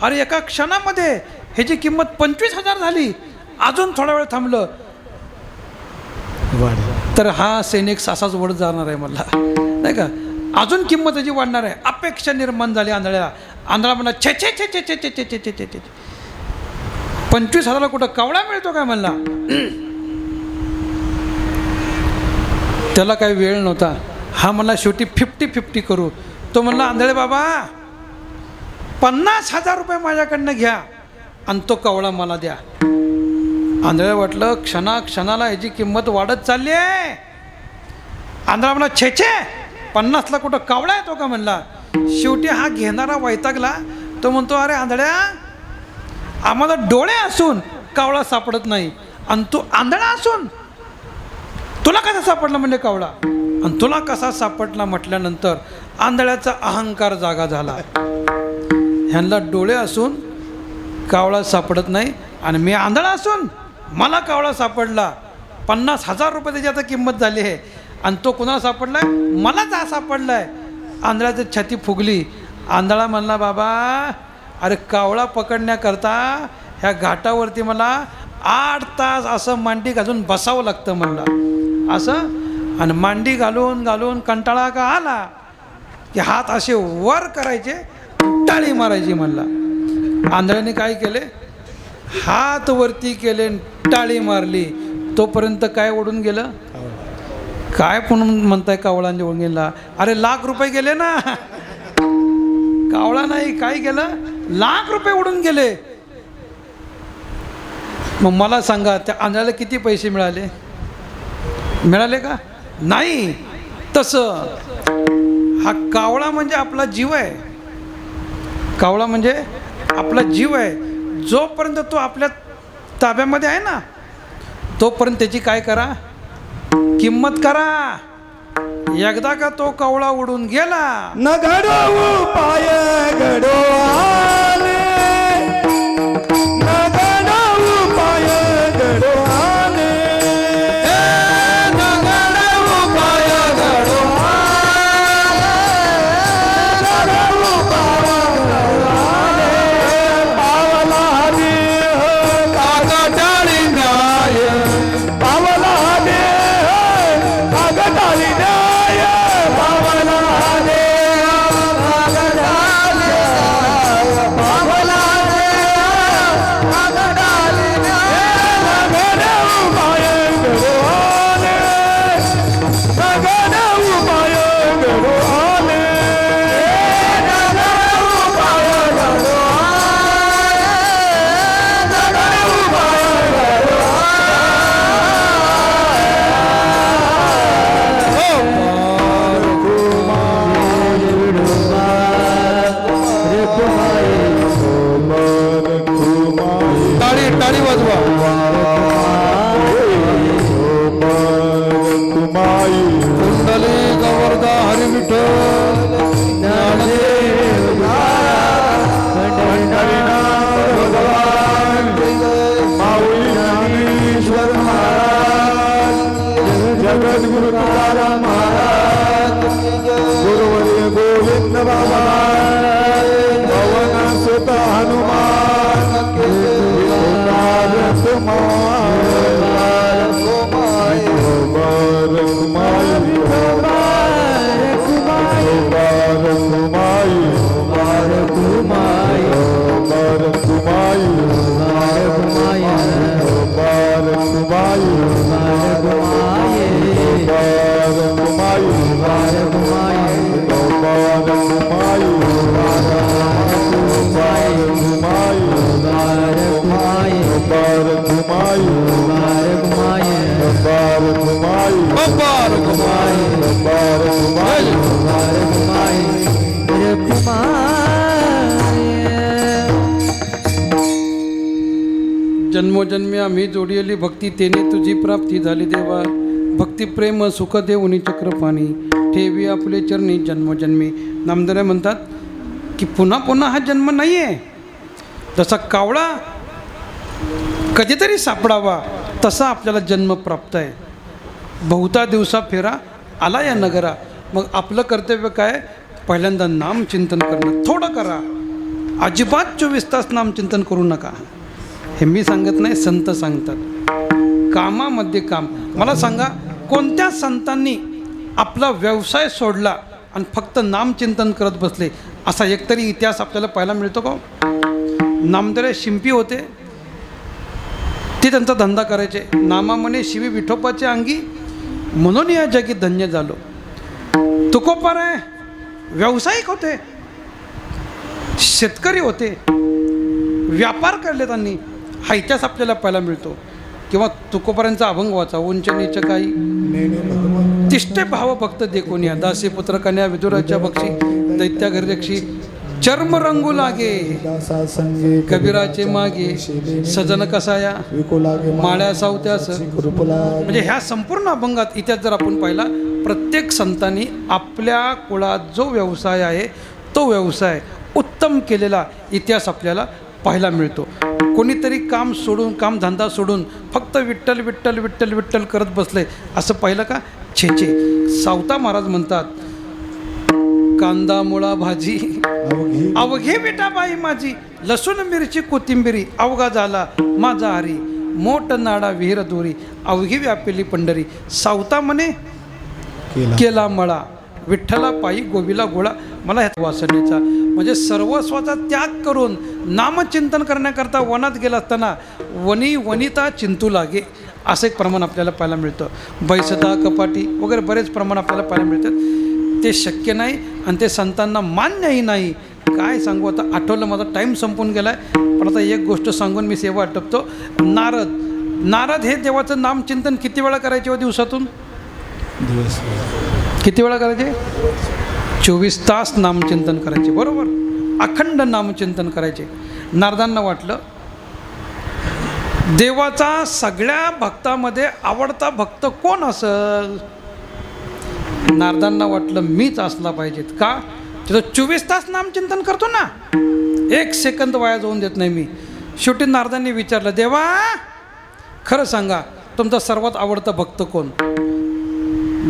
अरे एका क्षणामध्ये ह्याची किंमत 25,000 झाली. अजून थोडा वेळ थांबलं तर हा सैनिक सासाच वड जाणार आहे मला, नाही का. अजून किंमत त्याची वाढणार आहे. अपेक्षा निर्माण झाली आंधळ्याला. आंधळा म्हणला, छे छे छे छे छे छे छे छे छे छे 25,000ला कुठं कावळा मिळतो काय म्हणला. त्याला काही वेळ नव्हता. हा म्हणला शेवटी 50-50 करू. तो म्हणला, आंधळे बाबा 50,000 रुपये माझ्याकडनं घ्या आणि तो कावळा मला द्या. आंधळ्या वाटलं क्षणाला ह्याची किंमत वाढत चालली आहे. आंधळा म्हणला, छे छे 50ला कुठं कावळा येतो का म्हणला. शेवटी हा घेणारा वैतागला. तो म्हणतो, अरे आंधळ्या, आम्हाला डोळे असून कावळा सापडत नाही आणि तू आंधळा असून तुला कसा सापडला म्हणजे कावळा. आणि तुला कसा सापडला म्हटल्यानंतर आंधळ्याचा अहंकार जागा झाला. ह्यांना डोळे असून कावळा सापडत नाही आणि मी आंधळा असून मला कावळा सापडला. 50,000 रुपये त्याची आता किंमत झाली आहे. आणि तो कुणाला सापडला आहे? मलाच हा सापडला आहे. आंधळ्याची छाती फुगली. आंधळा म्हणला, बाबा अरे कावळा पकडण्याकरता ह्या घाटावरती मला 8 तास असं मांडी घालून बसावं लागतं म्हणला. असं आणि मांडी घालून घालून कंटाळा का आला की हात असे वर करायचे, टाळी मारायची म्हणला. आंधळ्याने काय केले? हात वरती केले, टाळी मारली. तोपर्यंत काय ओढून गेलं? काय पण म्हणताय कावळाने ओढून गेला? अरे लाख रुपये गेले ना. कावळा नाही, काय गेलं? लाख रुपये उडून गेले. मग मला सांगा त्या आंधळ्याला किती पैसे मिळाले? मिळाले का? नाही. तसं हा कावळा म्हणजे आपला जीव आहे. कावळा म्हणजे आपला जीव आहे. जोपर्यंत तो आपल्या ताब्यामध्ये आहे ना, तोपर्यंत त्याची काय करा? किंमत करा. एकदा का तो कावळा उडून गेला, न घडवू पाय घडवाले, न घडवू पाय घडवाले, न घडवू पाय घडवाले, घडवू पाय घडवाले, पावला हरी कागदाळी न्याय, पावला हरी कागदाळी न्याय, पावला हरी टाळी वाजवा. कुंडली गवर्धा हरी विठ्ठल, ज्ञानेश्वर महाराज, जगद्गुरु तुकाराम महाराज, गुरुवर्य गोविंद बाबा, पवन सुत हनुमान, मुबारक माय, मुबारक माय, मुबारक माय, मुबारक माय, मुबारक माय, मुबारक माय, मुबारक माय, मुबारक माय, मुबारक माय, मुबारक माय, जन्मोजन्मी आम्ही जोडलेली भक्ती तेने तुझी प्राप्ती झाली देवा. भक्ती प्रेम सुख देऊनी चक्रपाणी ठेवी आपले चरणी जन्मोजन्मी. नामदेव म्हणतात की पुन्हा पुन्हा हा जन्म नाही आहे. जसा कावळा कधीतरी सापडावा तसा आपल्याला जन्म प्राप्त आहे. बहुता दिवसा फेरा आला या नगरा. मग आपलं कर्तव्य काय? पहिल्यांदा नामचिंतन करणं. थोडं करा, अजिबात 24 तास नामचिंतन करू नका. हे मी सांगत नाही, संत सांगतात. कामामध्ये काम. मला सांगा, कोणत्या संतांनी आपला व्यवसाय सोडला आणि फक्त नामचिंतन करत बसले असा एकतरी इतिहास आपल्याला पाहायला मिळतो का? नामदेव शिंपी होते, ते त्यांचा धंदा करायचे. नामामने शिवी विठोबाचे अंगी, म्हणून या जगी धन्य झालो. तुकोबाराय व्यावसायिक होते, शेतकरी होते, व्यापार करले त्यांनी. हा इतिहास आपल्याला पाहायला मिळतो. किंवा तुकोबारांचा अभंग वाचा, उंच नीच काही तिष्ठे भाव भक्त देखोनिया, दासी पुत्र कन्या विदुराच्या बक्षी, दैत्या घररक्षी चर्म रंगू लागे, कबीराचे मागे सजन कसाया, माळ्या सावत्यास. म्हणजे ह्या संपूर्ण अभंगात इतिहास जर आपण पाहिला, प्रत्येक संतांनी आपल्या कुळात जो व्यवसाय आहे तो व्यवसाय उत्तम केलेला इतिहास आपल्याला पाहायला मिळतो. कोणीतरी काम सोडून कामधंदा सोडून फक्त विठ्ठल विठ्ठल विठ्ठल विठ्ठल करत बसले असं पाहिलं का? छे छे. सावता महाराज म्हणतात, कांदा मुळा भाजी अवघी अवघे विठाबाई माझी, लसूण मिरची कोथिंबिरी अवघा झाला माझा हरी, मोठ नाडा विहीर दोरी अवघी व्यापेली पंढरी. सावता म्हणे केला मळा, विठ्ठला पायी गोविला गोळा. मला ह्या वासनेचा म्हणजे सर्वस्वाचा त्याग करून नामचिंतन करण्याकरता वनात गेला असताना वनी वनिता चिंतू लागे असं एक प्रमाण आपल्याला पाहायला मिळतं. बैसता कपाटी वगैरे बरेच प्रमाण आपल्याला पाहायला मिळतात. ते शक्य नाही आणि ते संतांना मान्यही नाही. काय सांगू आता, आठवलं माझा टाईम संपून गेला आहे, पण आता एक गोष्ट सांगून मी सेवा आटपतो. नारद हे देवाचं नामचिंतन किती वेळा करायचे हो दिवसातून? किती वेळा करायचे? 24 तास नामचिंतन करायचे, बरोबर. अखंड नामचिंतन करायचे. नारदांना वाटलं देवाचा सगळ्या भक्तामध्ये आवडता भक्त कोण असेल? नारदांना वाटलं मीच असला पाहिजेत. का? तिथं 24 तास नामचिंतन करतो ना, 1 सेकंद वाया जाऊन देत नाही मी. शेवटी नारदांनी विचारलं, देवा खरं सांगा तुमचा सर्वात आवडता भक्त कोण?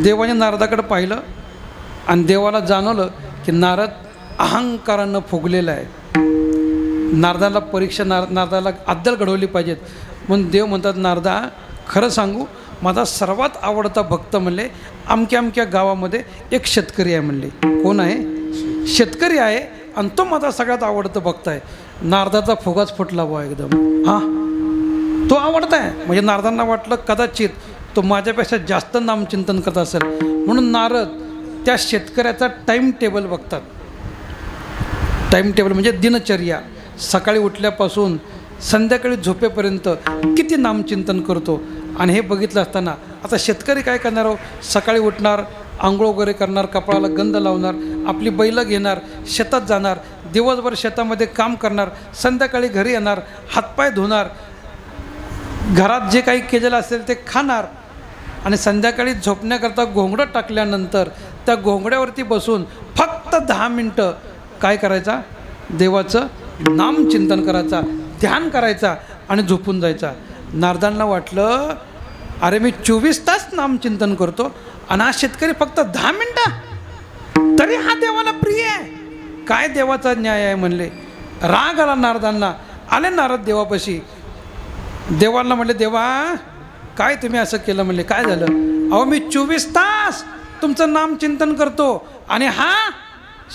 देवाने नारदाकडे पाहिलं आणि देवाला जाणवलं की नारद अहंकारानं फुगलेला आहे. नारदाला परीक्षा नारदाला अद्दल घडवली पाहिजेत. म्हणून देव म्हणतात, नारदा खरं सांगू माझा सर्वात आवडता भक्त म्हणले अमक्या अमक्या गावामध्ये एक शेतकरी आहे म्हणले. कोण आहे? शेतकरी आहे आणि तो माझा सगळ्यात आवडता भक्त आहे. नारदाचा फुगाच फुटला बुवा एकदम. हां, तो आवडता आहे म्हणजे नारदांना वाटलं कदाचित तो माझ्यापेक्षा जास्त नामचिंतन करत असेल. म्हणून नारद त्या शेतकऱ्याचा टाईम टेबल बघतात. टाईम टेबल म्हणजे दिनचर्या, सकाळी उठल्यापासून संध्याकाळी झोपेपर्यंत किती नामचिंतन करतो. आणि हे बघितलं असताना आता शेतकरी काय करणार हो? सकाळी उठणार, आंघोळ वगैरे करणार, कपाळाला गंध लावणार, आपली बैलं घेणार, शेतात जाणार, दिवसभर शेतामध्ये काम करणार, संध्याकाळी घरी येणार, हातपाय धुणार, घरात जे काही केलेलं असेल ते खाणार आणि संध्याकाळी झोपण्याकरता घोंगडं टाकल्यानंतर त्या घोंगड्यावरती बसून फक्त 10 मिनटं काय करायचा? देवाचं नामचिंतन करायचा, ध्यान करायचा आणि झोपून जायचा. नारदांना वाटलं अरे मी 24 तास नामचिंतन करतो आणि हा शेतकरी फक्त 10 मिनटं, तरी हा देवाला प्रिय आहे. काय देवाचा न्याय आहे म्हणले. राग आला नारदांना. आले नारद देवापाशी. देवाला म्हणले, देवा काय तुम्ही असं केलं म्हणले. काय झालं? अहो मी 24 तास तुमचं नामचिंतन करतो आणि हा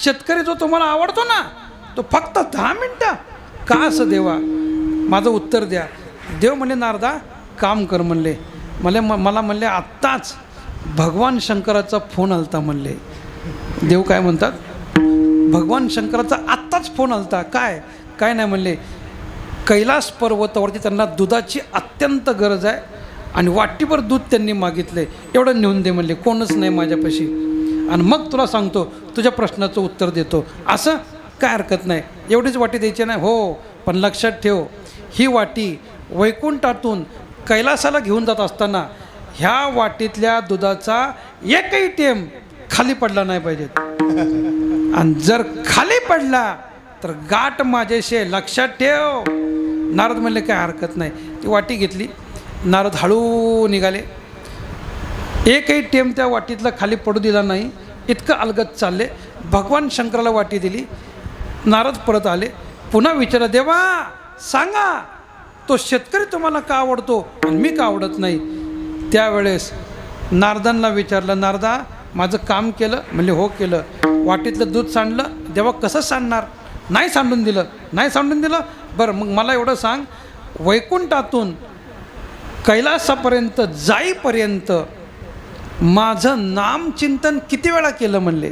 शेतकरी जो तुम्हाला आवडतो ना तो फक्त 10 मिनटं का असं देवा? माझं उत्तर द्या. देव म्हणले, नारदा काम कर म्हणले. मला म्हणले आत्ताच भगवान शंकराचा फोन आलता म्हणले. देव काय म्हणतात? भगवान शंकराचा आत्ताच फोन आलता. काय नाही म्हणले, कैलास पर्वतावरती त्यांना दुधाची अत्यंत गरज आहे आणि वाटीभर दूध त्यांनी मागितले. एवढं नेऊन दे म्हणले, कोणच नाही माझ्यापाशी, आणि मग तुला सांगतो तुझ्या प्रश्नाचं उत्तर देतो. असं काय हरकत नाही, एवढीच वाटी द्यायची नाही हो, पण लक्षात ठेव ही वाटी वैकुंठातून कैलासाला घेऊन जात असताना ह्या वाटीतल्या दुधाचा एकही थेंब खाली पडला नाही पाहिजे, आणि जर खाली पडला तर गाठ माझ्याशी आहे, लक्षात ठेव. नारद म्हणले काय हरकत नाही. ती वाटी घेतली. नारद हळू निघाले. एकही टेम त्या वाटीतला खाली पडू दिला नाही. इतकं अलगद चालले. भगवान शंकराला वाटी दिली. नारद परत आले. पुन्हा विचारलं, देवा सांगा तो शेतकरी तुम्हाला का आवडतो आणि मी का आवडत नाही? त्यावेळेस नारदांना विचारलं, नारदा माझं काम केलं? म्हणले हो केलं. वाटीतलं दूध सांडलं? देवा कसं सांडणार? नाही सांडून दिलं. बरं मग मला एवढं सांग, वैकुंठातून कैलासापर्यंत जाईपर्यंत माझं नामचिंतन किती वेळा केलं म्हणले?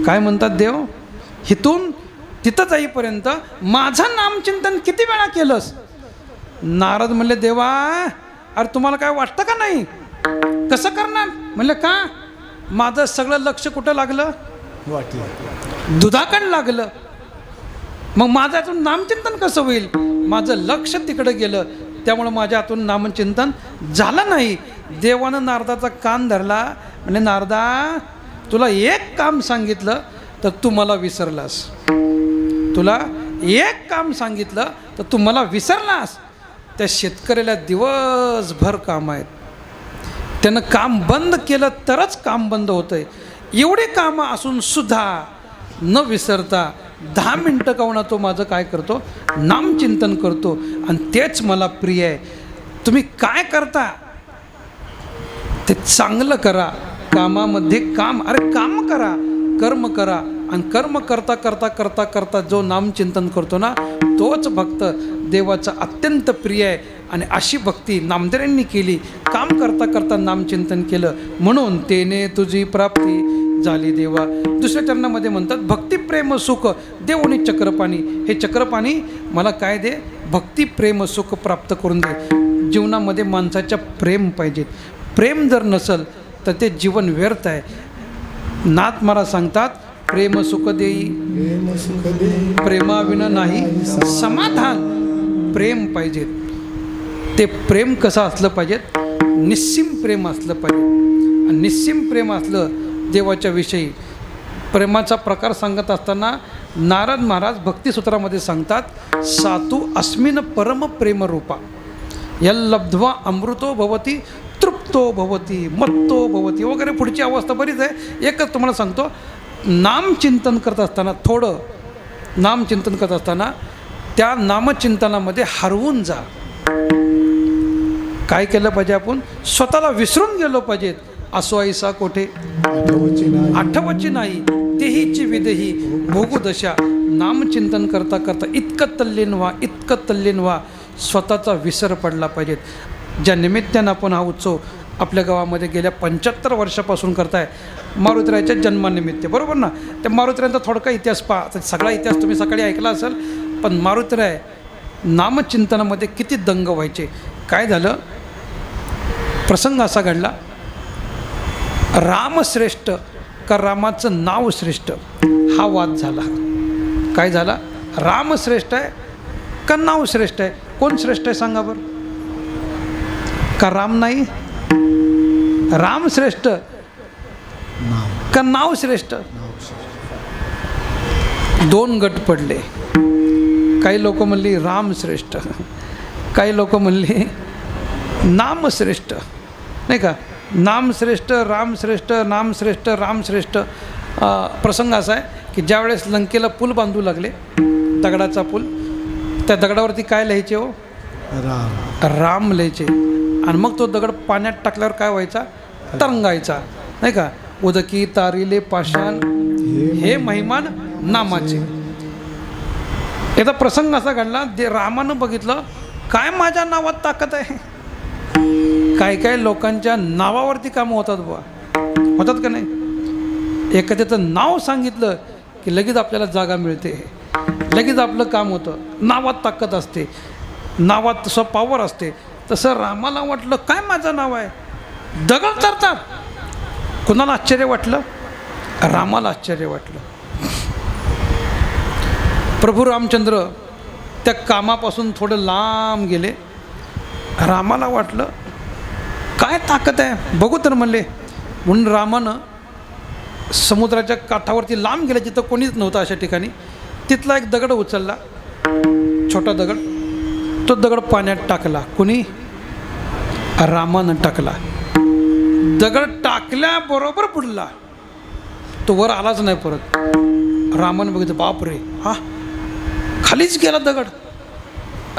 काय म्हणतात देव? हिथून तिथं जाईपर्यंत माझं नामचिंतन किती वेळा केलंस? नारद म्हणले, देवा अरे तुम्हाला काय वाटतं का नाही? कसं करणार? म्हणलं का? माझं सगळं लक्ष कुठं लागलं? दुधाकडं लागलं. मग माझं हातून नामचिंतन कसं होईल? माझं लक्ष तिकडं गेलं, त्यामुळं माझ्या हातून नामचिंतन झालं नाही. देवानं नारदाचा कान धरला. म्हणजे नारदा तुला एक काम सांगितलं तर तू मला विसरलास. तुला एक काम सांगितलं तर तू मला विसरलास. त्या शेतकऱ्याला दिवसभर काम आहेत, त्यानं काम बंद केलं तरच काम बंद होतं आहे. एवढे कामं असून सुद्धा न विसरता 10 मिनटं का होईना तो माझं काय करतो, नामचिंतन करतो आणि तेच मला प्रिय आहे. तुम्ही काय करता ते चांगलं करा. कामामध्ये काम, अरे काम करा, कर्म करा आणि कर्म करता करता करता करता जो नामचिंतन करतो ना तोच भक्त देवाचा अत्यंत प्रिय आहे. आणि अशी भक्ती नामदेवांनी केली. काम करता करता नामचिंतन केलं म्हणून तेने तुझी प्राप्ती झाली देवा. दुसऱ्या चरणामध्ये म्हणतात भक्ती प्रेम सुख देवोनी चक्रपाणी. हे चक्रपाणी मला काय दे, भक्ती प्रेम सुख प्राप्त करून दे. जीवनामध्ये माणसाच्या प्रेम पाहिजे. प्रेम जर नसेल तर ते जीवन व्यर्थ आहे. नाथ महाराज सांगतात प्रेम सुख देई प्रेमाविना नाही समाधान. प्रेम पाहिजे. ते प्रेम कसं असलं पाहिजे, निस्सीम प्रेम असलं पाहिजे. आणि निस्सीम प्रेम असलं देवाच्या विषयी. प्रेमाचा प्रकार सांगत असताना नारद महाराज भक्तिसूत्रामध्ये सांगतात सातू अस्मिन परम प्रेमरूपा यल्लब्ध्वा अमृतो भवती तृप्तो भवती मत्तो भवती वगैरे. पुढची अवस्था बरीच आहे. एकच तुम्हाला सांगतो, नामचिंतन करत असताना, थोडं नामचिंतन करत असताना त्या नामचिंतनामध्ये हरवून जा. काय केलं पाहिजे, आपण स्वतःला विसरून गेलो पाहिजेत. असो ऐसा कोठे आठवची नाही तेहीची विदेही भोगुदशा. नामचिंतन करता करता इतकं तल्लीन व्हा स्वतःचा विसर पडला पाहिजेत. ज्या निमित्तानं आपण हा उत्सव आपल्या गावामध्ये गेल्या 75 वर्षापासून करताय, मारुतीरायाच्या जन्मानिमित्त, बरोबर ना. त्या मारुतीरायांचा थोडका इतिहास पहा. सगळा इतिहास तुम्ही सकाळी ऐकला असेल, पण मारुतीराय नामचिंतनामध्ये किती दंग व्हायचे. काय झालं, प्रसंग असा घडला, राम श्रेष्ठ का रामाचं नाव श्रेष्ठ हा वाद झाला. काय झाला, राम श्रेष्ठ आहे का नाव श्रेष्ठ आहे, कोण श्रेष्ठ आहे सांगा बरं. का राम नाही, राम श्रेष्ठ का नाव श्रेष्ठ. दोन गट पडले. काही लोक म्हणली राम श्रेष्ठ, काही लोक म्हणली नाम श्रेष्ठ, नाही का. नाम श्रेष्ठ, राम श्रेष्ठ, नाम श्रेष्ठ, राम श्रेष्ठ. प्रसंग असा आहे की ज्यावेळेस लंकेला पूल बांधू लागले, दगडाचा पूल, त्या दगडावरती काय लिहायचे हो, राम लिहायचे. आणि मग तो दगड पाण्यात टाकल्यावर काय व्हायचा, तरंगायचा, नाही का. उदकी तारिले पाषाण हे महिमान नामाचे. याचा प्रसंग असा घडला, रामानं बघितलं काय माझ्या नावात ताकद आहे. काही काही लोकांच्या नावावरती कामं होतात बुवा, होतात का नाही. एखाद्याचं नाव सांगितलं की लगेच आपल्याला जागा मिळते, लगेच आपलं काम होतं. नावात ताकद असते, नावात तसं पॉवर असते. तसं रामाला वाटलं काय माझं नाव आहे, दगड तरतात. कुणाला आश्चर्य वाटलं, रामाला आश्चर्य वाटलं. प्रभू रामचंद्र त्या कामापासून थोडं लांब गेले. रामाला वाटलं काय ताकद आहे बघू तर म्हणले. म्हणून रामानं समुद्राच्या काठावरती लांब गेले, जिथं कोणीच नव्हतं अशा ठिकाणी. तिथला एक दगड उचलला, छोटा दगड. तो दगड पाण्यात टाकला. कुणी, रामानं टाकला. दगड टाकल्याबरोबर बुडला, तो वर आलाच नाही परत. रामानं बघितलं बाप रे, हा खालीच गेला दगड.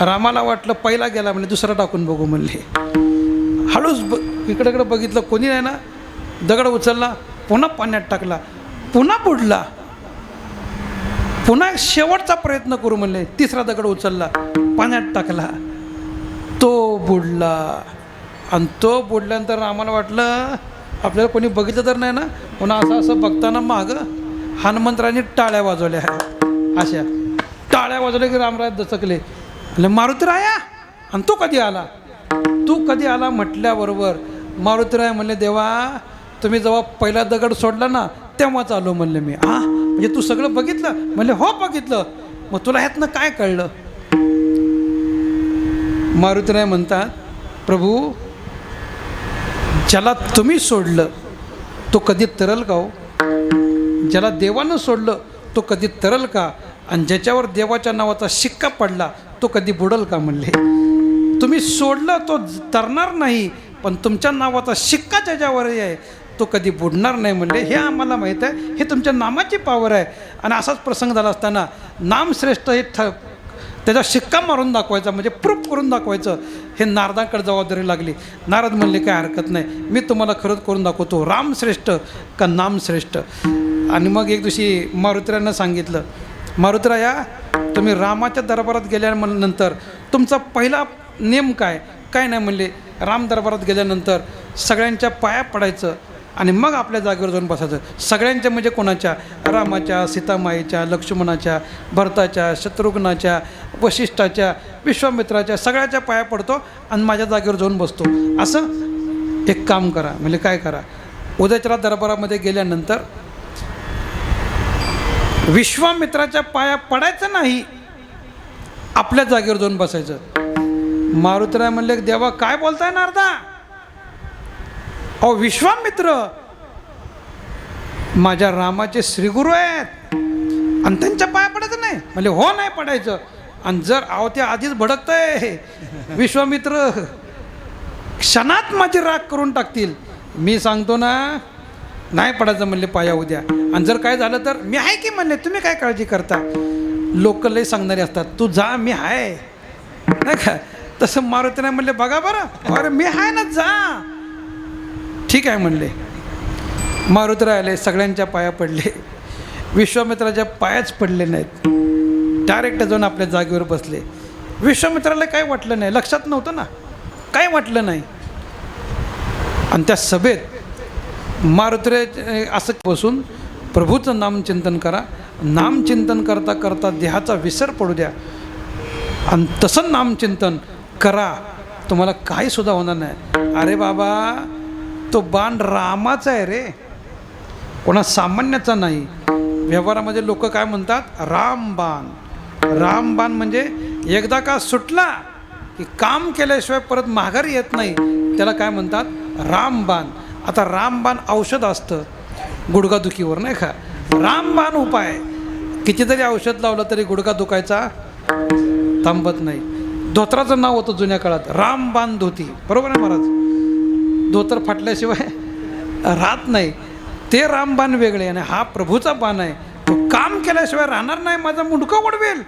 रामाला वाटलं पहिला गेला म्हणजे दुसरा टाकून बघू म्हणले. हळूच इकडे बघितलं कोणी नाही ना. दगड उचलला, पुन्हा पाण्यात टाकला, पुन्हा बुडला. पुन्हा शेवटचा प्रयत्न करू म्हणले. तिसरा दगड उचलला, पाण्यात टाकला, तो बुडला. आणि तो बुडल्यानंतर आम्हाला वाटलं आपल्याला कोणी बघितलं तर नाही ना. पुन्हा असं बघताना मागं हनुमंतरायांनी टाळ्या वाजवल्या. अशा टाळ्या वाजवल्या की रामराज दचकले. म्हणजे मारुतीराया, आणि तू कधी आला, तू कधी आला म्हटल्याबरोबर मारुतीराय म्हणले देवा तुम्ही जेव्हा पहिला दगड सोडला ना तेव्हाच आलो म्हणले मी. हा म्हणजे तू सगळं बघितलं म्हणले, हो बघितलं. मग तुला ह्यातनं काय कळलं. मारुतीराय म्हणतात प्रभू ज्याला तुम्ही सोडलं तो कधी तरल का हो. ज्याला देवानं सोडलं तो कधी तरल का, आणि ज्याच्यावर देवाच्या नावाचा शिक्का पडला तो कधी बुडल का म्हणले. तुम्ही सोडलं तो तरणार नाही, पण तुमच्या नावाचा शिक्का ज्याच्यावर आहे तो कधी बुडणार नाही म्हणले. हे आम्हाला माहीत आहे, हे तुमच्या नामाची पावर आहे. आणि असाच प्रसंग झाला असताना नामश्रेष्ठ हे त्याचा शिक्का मारून दाखवायचा, म्हणजे प्रूफ करून दाखवायचं, हे नारदांकडे जबाबदारी लागली. नारद म्हणले काय हरकत नाही, मी तुम्हाला खरंच करून दाखवतो, रामश्रेष्ठ का नामश्रेष्ठ. आणि मग एक दिवशी मारुतीरायांना सांगितलं, मारुतीराया तुम्ही रामाच्या दरबारात गेल्यानंतर तुमचा पहिला नेम काय? काय नाही म्हणले, राम दरबारात गेल्यानंतर सगळ्यांच्या पाया पडायचं आणि मग आपल्या जागेवर जाऊन बसायचं. सगळ्यांच्या म्हणजे कोणाच्या? रामाच्या, सीतामाईच्या, लक्ष्मणाच्या, भरताच्या, शत्रुघ्नाच्या, वशिष्ठाच्या, विश्वामित्राच्या, सगळ्याच्या पाया पडतो आणि माझ्या जागेवर जाऊन बसतो. असं एक काम करा. म्हणजे काय करा? उदयचरा दरबारामध्ये गेल्यानंतर विश्वामित्राच्या पाया पडायचं नाही, आपल्या जागेवर जाऊन बसायचं. मारुतीराय म्हणले देवा काय बोलताय नारदा? अहो विश्वामित्र माझ्या रामाचे श्रीगुरू आहेत आणि त्यांच्या पाया पडायचं नाही? म्हणजे हो नाही पडायचं. आणि जर अहो ते आधीच भडकतंय विश्वामित्र, क्षणात माझी राग करून टाकतील. मी सांगतो ना नाही पडायचं म्हणले पाया उद्या. आणि जर काय झालं तर मी आहे की म्हणले, तुम्ही काय काळजी करता? लोक लय सांगणारे असतात, तू जा मी आहे नाही का. तसं मारुतीने म्हणले बघा बरं, अरे मी आहे ना, जा. ठीक आहे म्हणले. मारुतीराय आले, सगळ्यांच्या पाया पडले, विश्वामित्राच्या पायाच पडले नाहीत, डायरेक्ट जाऊन आपल्या जागेवर बसले. विश्वामित्राला काही वाटलं नाही, लक्षात नव्हतं ना, काही वाटलं नाही. आणि त्या सभेत मारुतीराय असं बसून प्रभूचं नामचिंतन करा, नामचिंतन करता करता देहाचा विसर पडू द्या आणि तसं नामचिंतन करा, तुम्हाला काही सुद्धा होणार नाही. अरे बाबा तो बाण रामाचा आहे रे, कोणा सामान्याचा नाही. व्यवहारामध्ये लोक काय म्हणतात? रामबाण. रामबाण म्हणजे एकदा का सुटला की काम केल्याशिवाय परत माघारी येत नाही, त्याला काय म्हणतात? रामबाण. आता रामबाण औषध असतं गुडघादुखीवर नाही का. रामबाण उपाय, कितीतरी औषध लावलं तरी गुडघा दुखायचा थांबत नाही. धोत्राचं नाव होतं जुन्या काळात, रामबाण धोती. बरोबर आहे महाराज? धोतर फाटल्याशिवाय राहत नाही, ते रामबाण वेगळे आणि हा प्रभूचा बाण आहे. तो काम केल्याशिवाय राहणार नाही, माझा मुंडकं उडवेल.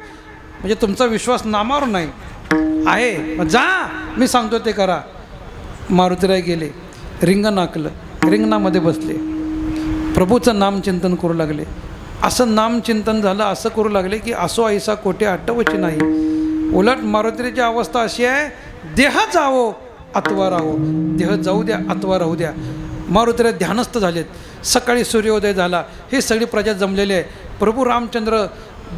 म्हणजे तुमचा विश्वास नामावर नाही आहे, मग जा मी सांगतो ते करा. मारुतीराय गेले, रिंगण आखलं, रिंगणामध्ये बसले, प्रभूचं नामचिंतन करू लागले. असं नामचिंतन झालं, असं करू लागले की असो ऐसा कोठे आठवची नाही. उलट मारुतीची अवस्था अशी आहे, देह जावो अथवा राहो, देह जाऊ द्या अथवा राहू द्या. मारुतीराय ध्यानस्थ झालेत. सकाळी सूर्योदय झाला, हे सगळी प्रजा जमलेली आहे. प्रभू रामचंद्र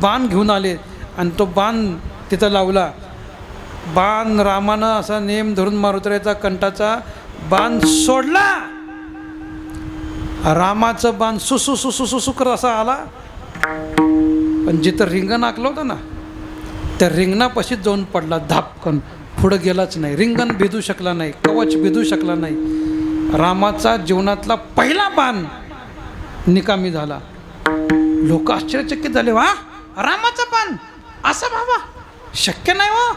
बाण घेऊन आले आणि तो बाण तिथं लावला. बाण रामानं असा नेम धरून मारुतीरायचा कंठाचा बाण सोडला. रामाचं बाण सुसू सुसू सुसू करत असा आला, पण जिथं रिंगण आखलं होतं ना त्या रिंगणापाशीच जाऊन पडला धापकन, पुढं गेलाच नाही. रिंगण भेदू शकला नाही, कवच भेदू शकला नाही. रामाचा जीवनातला पहिला बाण निकामी झाला. लोक आश्चर्यचकित झाले, वा रामाचा बाण असा बाबा शक्य नाही हो.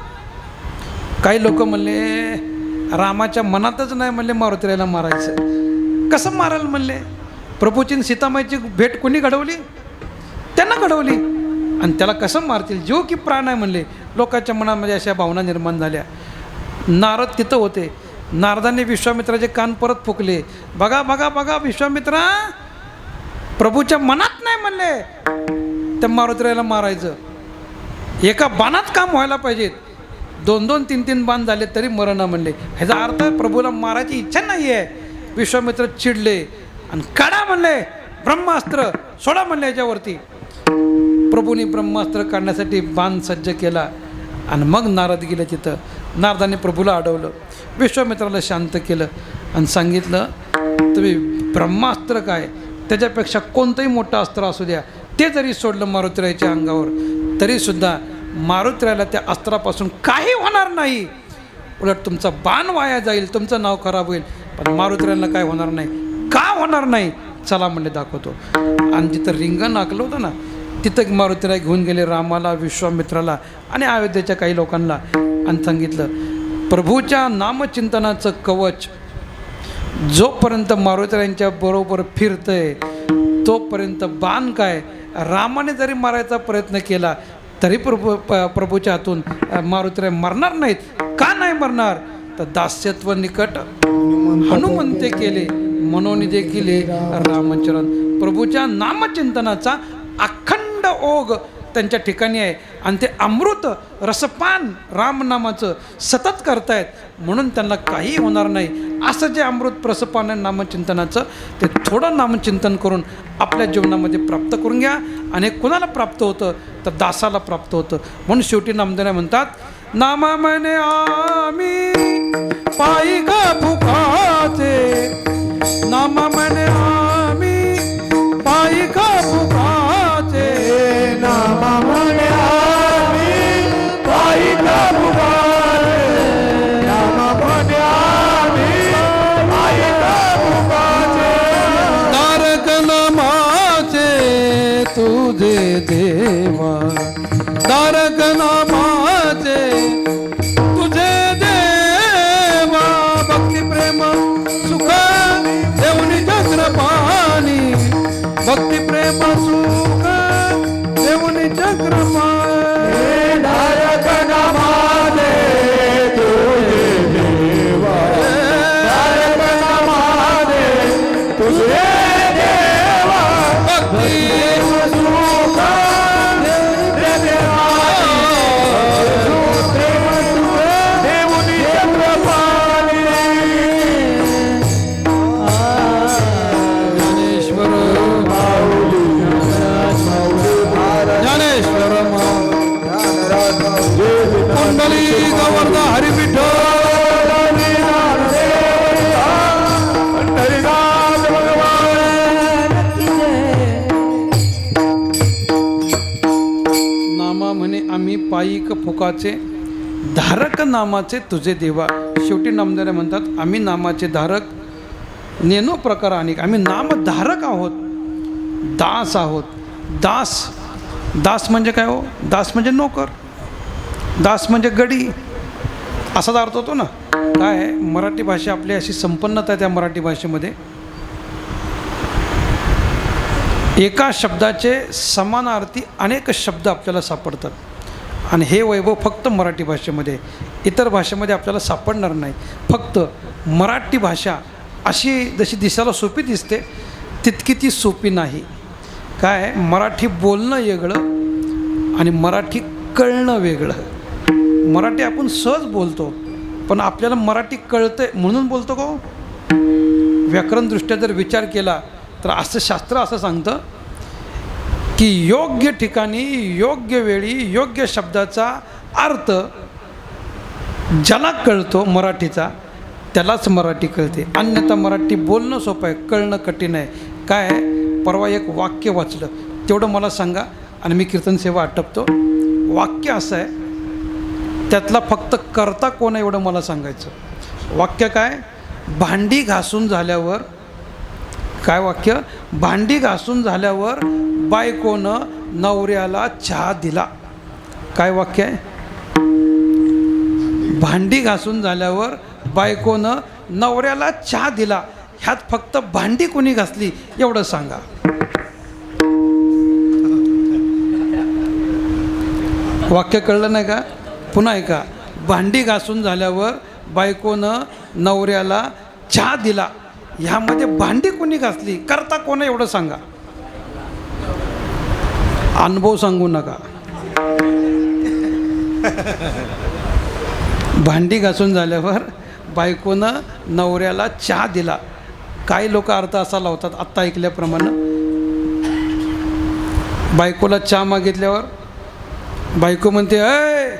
काही लोक म्हणले रामाच्या मनातच नाही म्हणले मारुतीरायला मारायचं. कसं माराल म्हणले? प्रभूची सीतामाईची भेट कोणी घडवली? त्यांना घडवली, आणि त्याला कसं मारतील? जीव की प्राण आहे म्हणले. लोकांच्या मनामध्ये अशा भावना निर्माण झाल्या. नारद तिथं होते. नारदांनी विश्वामित्राचे कान परत फुकले. बघा बघा बघा विश्वामित्रा, प्रभूच्या मनात नाही म्हणले त्या मारुतीरायला मारायचं. एका बाणात काम व्हायला पाहिजेत. 2-2, 3-3 बाण झाले तरी मरण म्हणले. ह्याचा अर्थ प्रभूला मारायची इच्छा नाही आहे. विश्वामित्र चिडले आणि काढा म्हणले ब्रह्मास्त्र, सोडा म्हणले याच्यावरती. प्रभूने ब्रह्मास्त्र काढण्यासाठी बाण सज्ज केला आणि मग नारद गेले तिथं. नारदाने प्रभूला अडवलं, विश्वामित्राला शांत केलं आणि सांगितलं तुम्ही ब्रह्मास्त्र काय, त्याच्यापेक्षा कोणतंही मोठं अस्त्र असू द्या, ते जरी सोडलं मारुतीरायच्या अंगावर तरीसुद्धा मारुतीरायला त्या अस्त्रापासून काही होणार नाही. उलट तुमचा बाण वाया जाईल, तुमचं नाव खराब होईल, पण मारुतीरायला काय होणार नाही. का होणार नाही? चला म्हणले दाखवतो. आणि जिथं रिंगण आखलं होतं ना तिथं मारुतीराय घेऊन गेले रामाला, विश्वामित्राला आणि अयोध्येच्या काही लोकांना आणि सांगितलं प्रभूच्या नामचिंतनाचं कवच जोपर्यंत मारुतीरायांच्या बरोबर फिरतंय तोपर्यंत बाण काय रामाने जरी मारायचा प्रयत्न केला तरी प्रभूच्या हातून मारुतीराय मरणार नाहीत. का नाही मरणार तर दास्यत्व निकट हनुमंते केले मनोनी देखील रामचरण. प्रभूच्या नामचिंतनाचा अखंड ओघ त्यांच्या ठिकाणी आहे आणि ते अमृत रसपान रामनामाचं सतत करतायत म्हणून त्यांना काही होणार नाही. असं जे अमृत रसपान आहे नामचिंतनाचं ते थोडं नामचिंतन करून आपल्या जीवनामध्ये प्राप्त करून घ्या. आणि कुणाला प्राप्त होतं तर दासाला प्राप्त होतं. म्हणून शेवटी नामदेव म्हणतात नामा म्हणे आम्ही पायी का फुकाचे, नामा म्हणे आम्ही पायी का फुकाचे, नामा म्हणे आम्ही पायी का फुकाचे, नामा म्हणे आम्ही पायी का फुकाचे. तारक नामाचे तुझे देवा, तारक नामाचे तुझे देवा, भक्ती प्रेम सुख देऊनी चक्रपाणी, भक्ती प्रेम सुख देऊनी चक्रपाणी. तारक नामाचे तुझे देवा, तारक नामाचे तुझे देवा, भक्ती सुख देऊनी चक्रपाणी. ज्ञानेश्वर ज्ञानेश्वर कुंडली गवर्ध हरिविठ्ठल. नामा म्हणे आम्ही पायिक फुकाचे, धारक नामाचे तुझे देवा. शेवटी नामदेव म्हणतात आम्ही नामाचे धारक, नेनो प्रकार अनेक, आम्ही नामधारक आहोत, दास आहोत. दास दास म्हणजे काय हो? दास म्हणजे नोकर, दास म्हणजे गडी असाच अर्थ होतो ना. काय आहे मराठी भाषा आपली अशी संपन्नता आहे. त्या मराठी भाषेमध्ये एका शब्दाचे समानार्थी अनेक शब्द आपल्याला सापडतात आणि हे वैभव फक्त मराठी भाषेमध्ये, इतर भाषेमध्ये आपल्याला सापडणार नाही. फक्त मराठी भाषा अशी जशी दिसायला सोपी दिसते तितकी ती सोपी नाही. काय मराठी बोलणं वेगळं आणि मराठी कळणं वेगळं. मराठी आपण सहज बोलतो पण आपल्याला मराठी कळते म्हणून बोलतो का? व्याकरणदृष्ट्या जर विचार केला तर असं शास्त्र असं सांगतं की योग्य ठिकाणी योग्य वेळी योग्य शब्दाचा अर्थ ज्याला कळतो मराठीचा त्यालाच मराठी कळते. अन्यथा मराठी बोलणं सोपं आहे, कळणं कठीण आहे. काय आहे परवा एक वाक्य वाचलं तेवढं मला सांगा आणि मी कीर्तन सेवा आटपतो. वाक्य असं आहे त्यातला फक्त कर्ता कोण आहे एवढं मला सांगायचं. वाक्य काय? भांडी घासून झाल्यावर, काय वाक्य? भांडी घासून झाल्यावर बायकोनं नवऱ्याला चहा दिला. काय वाक्य आहे? भांडी घासून झाल्यावर बायकोनं नवऱ्याला चहा दिला. ह्यात फक्त भांडी कोणी घासली एवढं सांगा. वाक्य कळलं नाही का? पुन्हा ऐका. भांडी घासून झाल्यावर बायकोनं नवऱ्याला चहा दिला. ह्यामध्ये भांडी कोणी घासली, करता कोण एवढं सांगा. अनुभव सांगू नका. भांडी घासून झाल्यावर बायकोनं नवऱ्याला चहा दिला. काही लोक अर्थ असा लावतात आत्ता ऐकल्याप्रमाणे. बायकोला चहा मागितल्यावर बायको म्हणते अय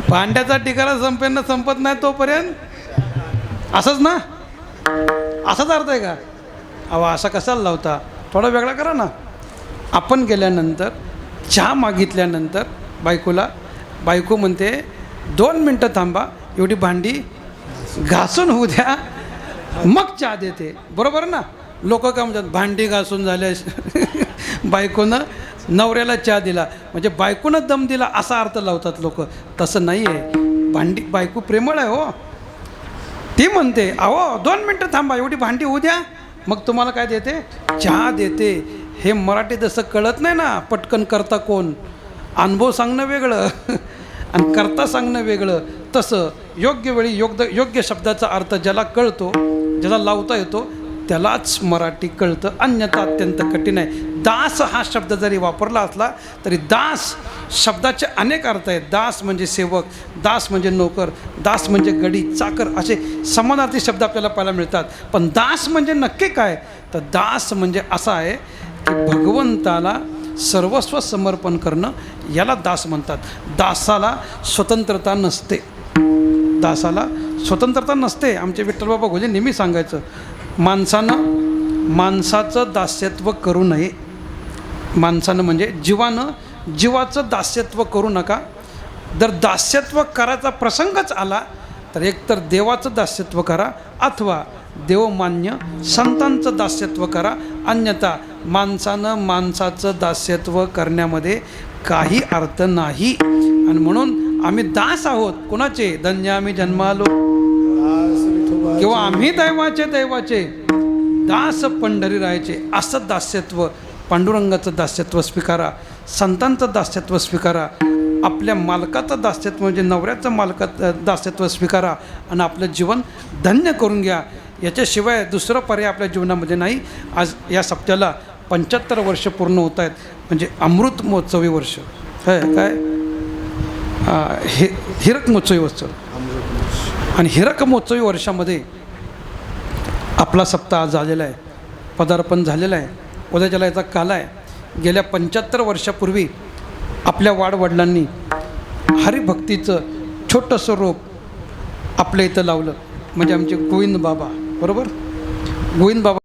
भांड्याचा टिकाला संपत नाही तोपर्यंत असंच ना, असाच अर्थ आहे का? अहो असा कशाला लावता, थोडा वेगळा करा ना. आपण गेल्यानंतर चहा मागितल्यानंतर बायको म्हणते 2 मिनटं थांबा, एवढी भांडी घासून होऊ द्या मग चहा देते. बरोबर ना? लोक काय म्हणतात भांडी घासून झाल्या बायकोनं नवऱ्याला चहा दिला म्हणजे बायकोनं दम दिला असा अर्थ लावतात लोक. तसं नाही आहे. बायको प्रेमळ आहे हो. ती म्हणते अहो 2 मिनटं थांबा, एवढी भांडी होऊ द्या, मग तुम्हाला काय देते, चहा देते. हे मराठी जसं कळत नाही ना, पटकन करता कोण, अनुभव सांगणं वेगळं आणि करता सांगणं वेगळं. तसं योग्य वेळी योग्य शब्दाचा अर्थ ज्याला कळतो, ज्याला लावता येतो त्यालाच मराठी कळतं, अन्यथा अत्यंत कठीण आहे. दास हा शब्द जरी वापरला असला तरी दास शब्दाचे अनेक अर्थ आहेत. दास म्हणजे सेवक, दास म्हणजे नोकर, दास म्हणजे गडी चाकर, असे समानार्थी शब्द आपल्याला पाहायला मिळतात. पण दास म्हणजे नक्की काय, तर दास म्हणजे असा आहे की भगवंताला सर्वस्व समर्पण करणं, याला दास म्हणतात. दासाला स्वतंत्रता नसते, दासाला स्वतंत्रता नसते. आमचे विठ्ठलबाबा घोले नेहमी सांगायचं, माणसाचं दास्यत्व करू नये. माणसानं म्हणजे जीवाचं दास्यत्व करू नका. जर दास्यत्व करायचा प्रसंगच आला तर एकतर देवाचं दास्यत्व करा अथवा देवमान्य संतांचं दास्यत्व करा, अन्यथा माणसाचं दास्यत्व करण्यामध्ये काही अर्थ नाही. आणि म्हणून आम्ही दास आहोत. कोणाचे? धन्य आम्ही जन्मालो, किंवा आम्ही दैवाचे दास पंढरीरायाचे. असं दास्यत्व, पांडुरंगाचं दास्यत्व स्वीकारा, संतांचं दास्यत्व स्वीकारा, आपल्या मालकाचं दास्यत्व म्हणजे नवऱ्याचं दास्यत्व स्वीकारा आणि आपलं जीवन धन्य करून घ्या. याच्याशिवाय दुसरं पर्याय आपल्या जीवनामध्ये नाही. आज या सप्त्याला 75 वर्ष पूर्ण होत आहेत, म्हणजे अमृत महोत्सवी वर्ष आहे. काय हिरक महोत्सवी वर्ष. आणि हिरक महोत्सवी वर्षामध्ये आपला सप्ताह आज झालेला आहे, पदार्पण झालेलं आहे. उद्याच्याला याचा काल आहे. गेल्या 75 वर्षापूर्वी आपल्या वाडवडिलांनी हरिभक्तीचं छोटंसं रोप आपल्या इथं लावलं, म्हणजे आमचे गोविंद बाबा, बरोबर, गोविंद बाबा